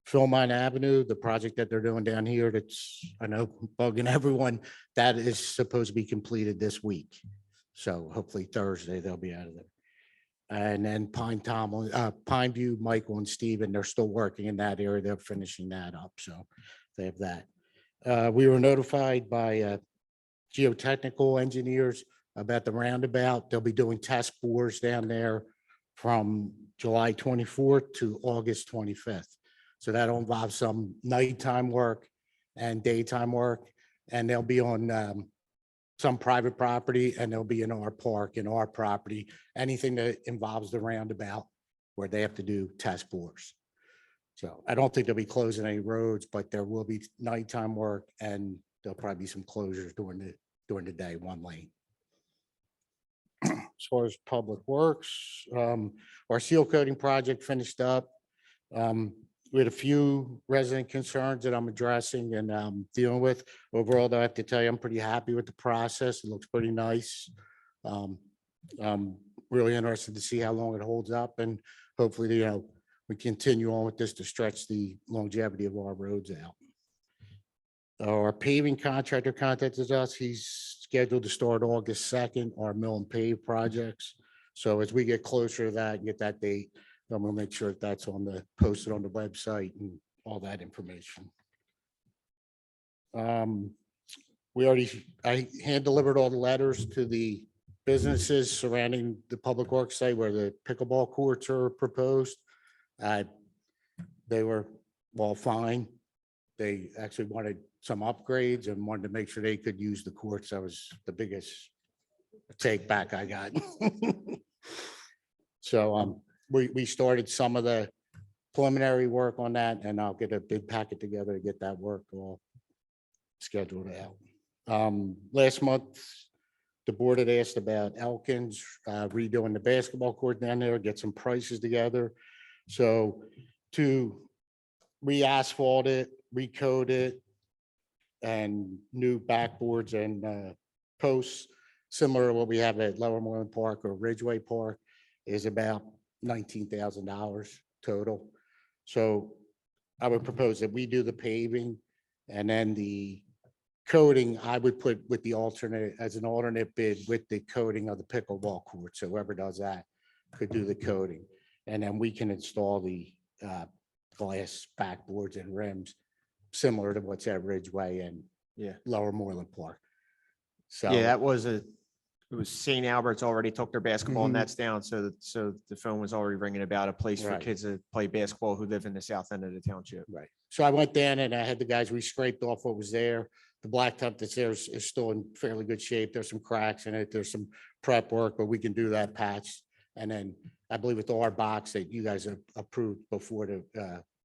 Philmont Avenue, the project that they're doing down here, that's, I know, bugging everyone, that is supposed to be completed this week. So hopefully Thursday they'll be out of there. And then Pineview, Michael and Steven, they're still working in that area. They're finishing that up. So they have that. We were notified by geotechnical engineers about the roundabout. They'll be doing test bores down there from July 24th to August 25th. So that'll involve some nighttime work and daytime work, and they'll be on some private property, and they'll be in our park, in our property, anything that involves the roundabout where they have to do test bores. So I don't think they'll be closing any roads, but there will be nighttime work, and there'll probably be some closures during the day, one lane. As far as Public Works, our seal coating project finished up. We had a few resident concerns that I'm addressing and dealing with. Overall, though, I have to tell you, I'm pretty happy with the process. It looks pretty nice. I'm really interested to see how long it holds up, and hopefully, we continue on with this to stretch the longevity of our roads out. Our paving contractor contacted us. He's scheduled to start August 2nd, our mill and pave projects. So as we get closer to that and get that date, I'm gonna make sure that that's posted on the website and all that information. I hand delivered all the letters to the businesses surrounding the Public Works site where the pickleball courts are proposed. They were all fine. They actually wanted some upgrades and wanted to make sure they could use the courts. That was the biggest take back I got. So we started some of the preliminary work on that, and I'll get a bid packet together to get that work all scheduled out. Last month, the board had asked about Elkins redoing the basketball court down there, get some prices together. So to re-asphalt it, recoat it, and new backboards and posts, similar to what we have at Lower Moreland Park or Ridgeway Park, is about $19,000 total. So I would propose that we do the paving, and then the coating I would put with the alternate, as an alternate bid with the coating of the pickleball court. So whoever does that could do the coating, and then we can install the glass backboards and rims similar to what's at Ridgeway and Lower Moreland Park. So Yeah, it was St. Albert's already took their basketball nets down. So the phone was already ringing about a place for Right. kids to play basketball who live in the south end of the township. Right. So I went down and I had the guys, we scraped off what was there. The blacktop that's there is still in fairly good shape. There's some cracks in it. There's some prep work, but we can do that patch. And then I believe with our box that you guys have approved before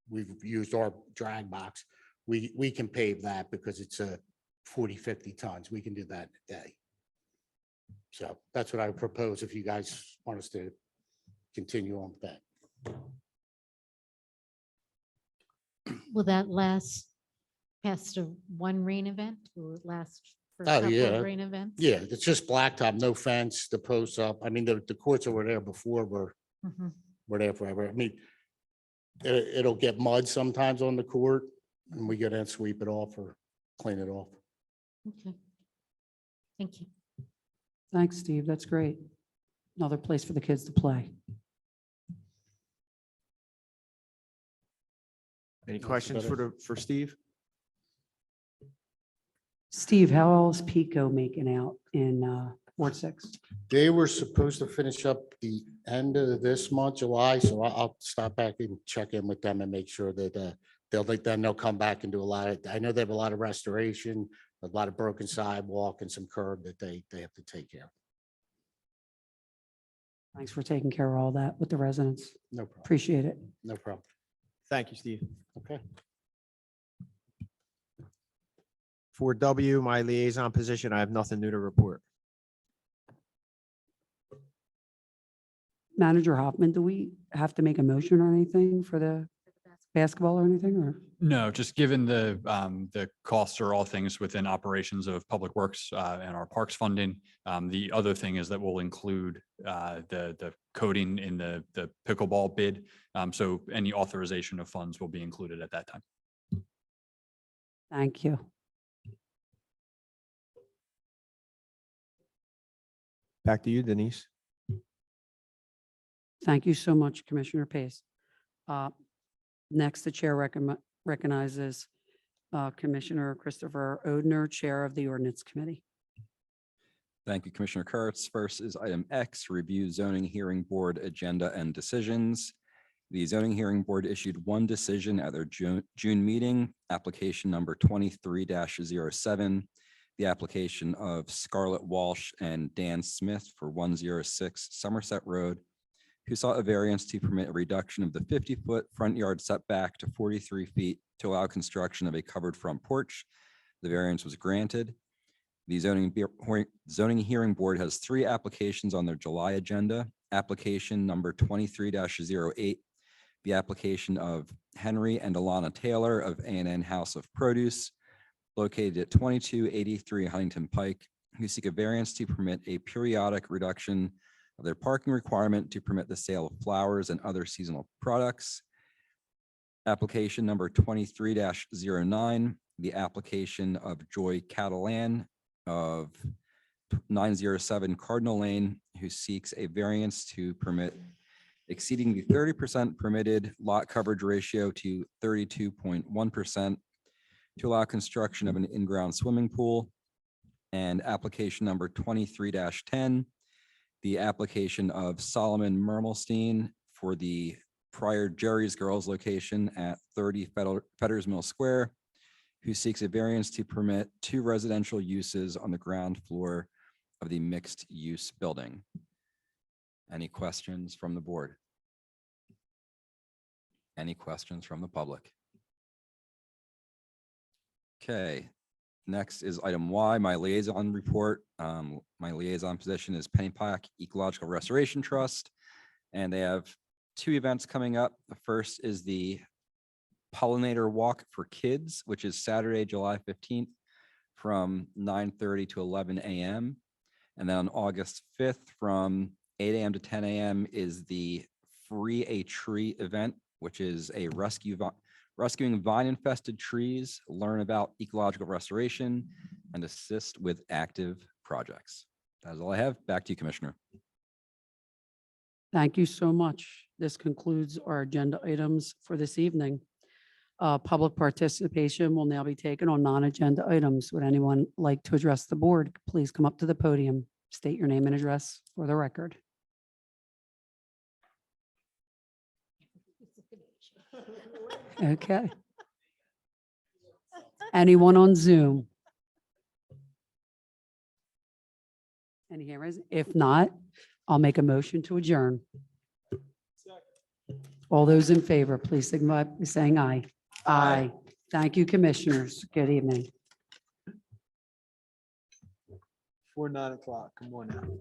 we've used our drag box, we can pave that because it's a 40, 50 tons. We can do that in a day. So that's what I would propose if you guys want us to continue on with that. Will that last past one rain event? Will it last for a Oh, couple yeah. of rain events? Yeah, it's just blacktop, no fence, the posts up. I mean, the courts that were there before were Mhm. there forever. I mean, it'll get mud sometimes on the court, and we go down, sweep it off or clean it off. Okay. Thank you. Thanks, Steve. That's great. Another place for the kids to play. Any That's questions about it. for Steve? Steve, how is Pico making out in Ward 6? They were supposed to finish up the end of this month, July, so I'll stop back and check in with them and make sure that they'll come back and do a lot of, I know they have a lot of restoration, a lot of broken sidewalk and some curb that they have to take care of. Thanks for taking care of all that with the residents. No problem. Appreciate it. No problem. Thank you, Steve. Okay. For W, my liaison position, I have nothing new to report. Manager Hoffman, do we have to make a motion or anything for the basketball or anything, or? No, just given the costs are all things within operations of Public Works and our parks funding. The other thing is that we'll include the coding in the pickleball bid. So any authorization of funds will be included at that time. Thank you. Back to you, Denise. Thank you so much, Commissioner Pace. Next, the chair recognizes Commissioner Christopher Odner, Chair of the Ordinance Committee. Thank you, Commissioner KURITZ. First is item X, review zoning hearing board agenda and decisions. The zoning hearing board issued one decision at their June meeting, application number 23-07. The application of Scarlett Walsh and Dan Smith for 106 Somerset Road, who sought a variance to permit a reduction of the 50-foot front yard setback to 43 feet to allow construction of a covered front porch. The variance was granted. The zoning hearing board has three applications on their July agenda. Application number 23-08, the application of Henry and Alana Taylor of A&N House of Produce, located at 2283 Huntington Pike, who seek a variance to permit a periodic reduction of their parking requirement to permit the sale of flowers and other seasonal products. Application number 23-09, the application of Joy Catalan of 907 Cardinal Lane, who seeks a variance to permit exceeding the 30% permitted lot coverage ratio to 32.1% to allow construction of an in-ground swimming pool. And application number 23-10, the application of Solomon Mermelstein for the prior Jerry's Girls location at 30 Fetters Mill Square, who seeks a variance to permit two residential uses on the ground floor of the mixed-use building. Any questions from the board? Any questions from the public? Okay, next is item Y, my liaison report. My liaison position is Pennypack Ecological Restoration Trust, and they have two events coming up. The first is the Pollinator Walk for Kids, which is Saturday, July 15th from 9:30 to 11 a.m. And then on August 5th from 8 a.m. to 10 a.m. is the Free a Tree event, which is a rescuing vine-infested trees, learn about ecological restoration, and assist with active projects. That is all I have. Back to you, Commissioner. Thank you so much. This concludes our agenda items for this evening. Public participation will now be taken on non-agenda items. Would anyone like to address the board? Please come up to the podium. State your name and address for the record. Okay. Anyone on Zoom? Any hands? If not, I'll make a motion to adjourn. All those in favor, please signify by saying aye. Aye. Thank you, commissioners. Good evening. Before 9 o'clock. Come on now.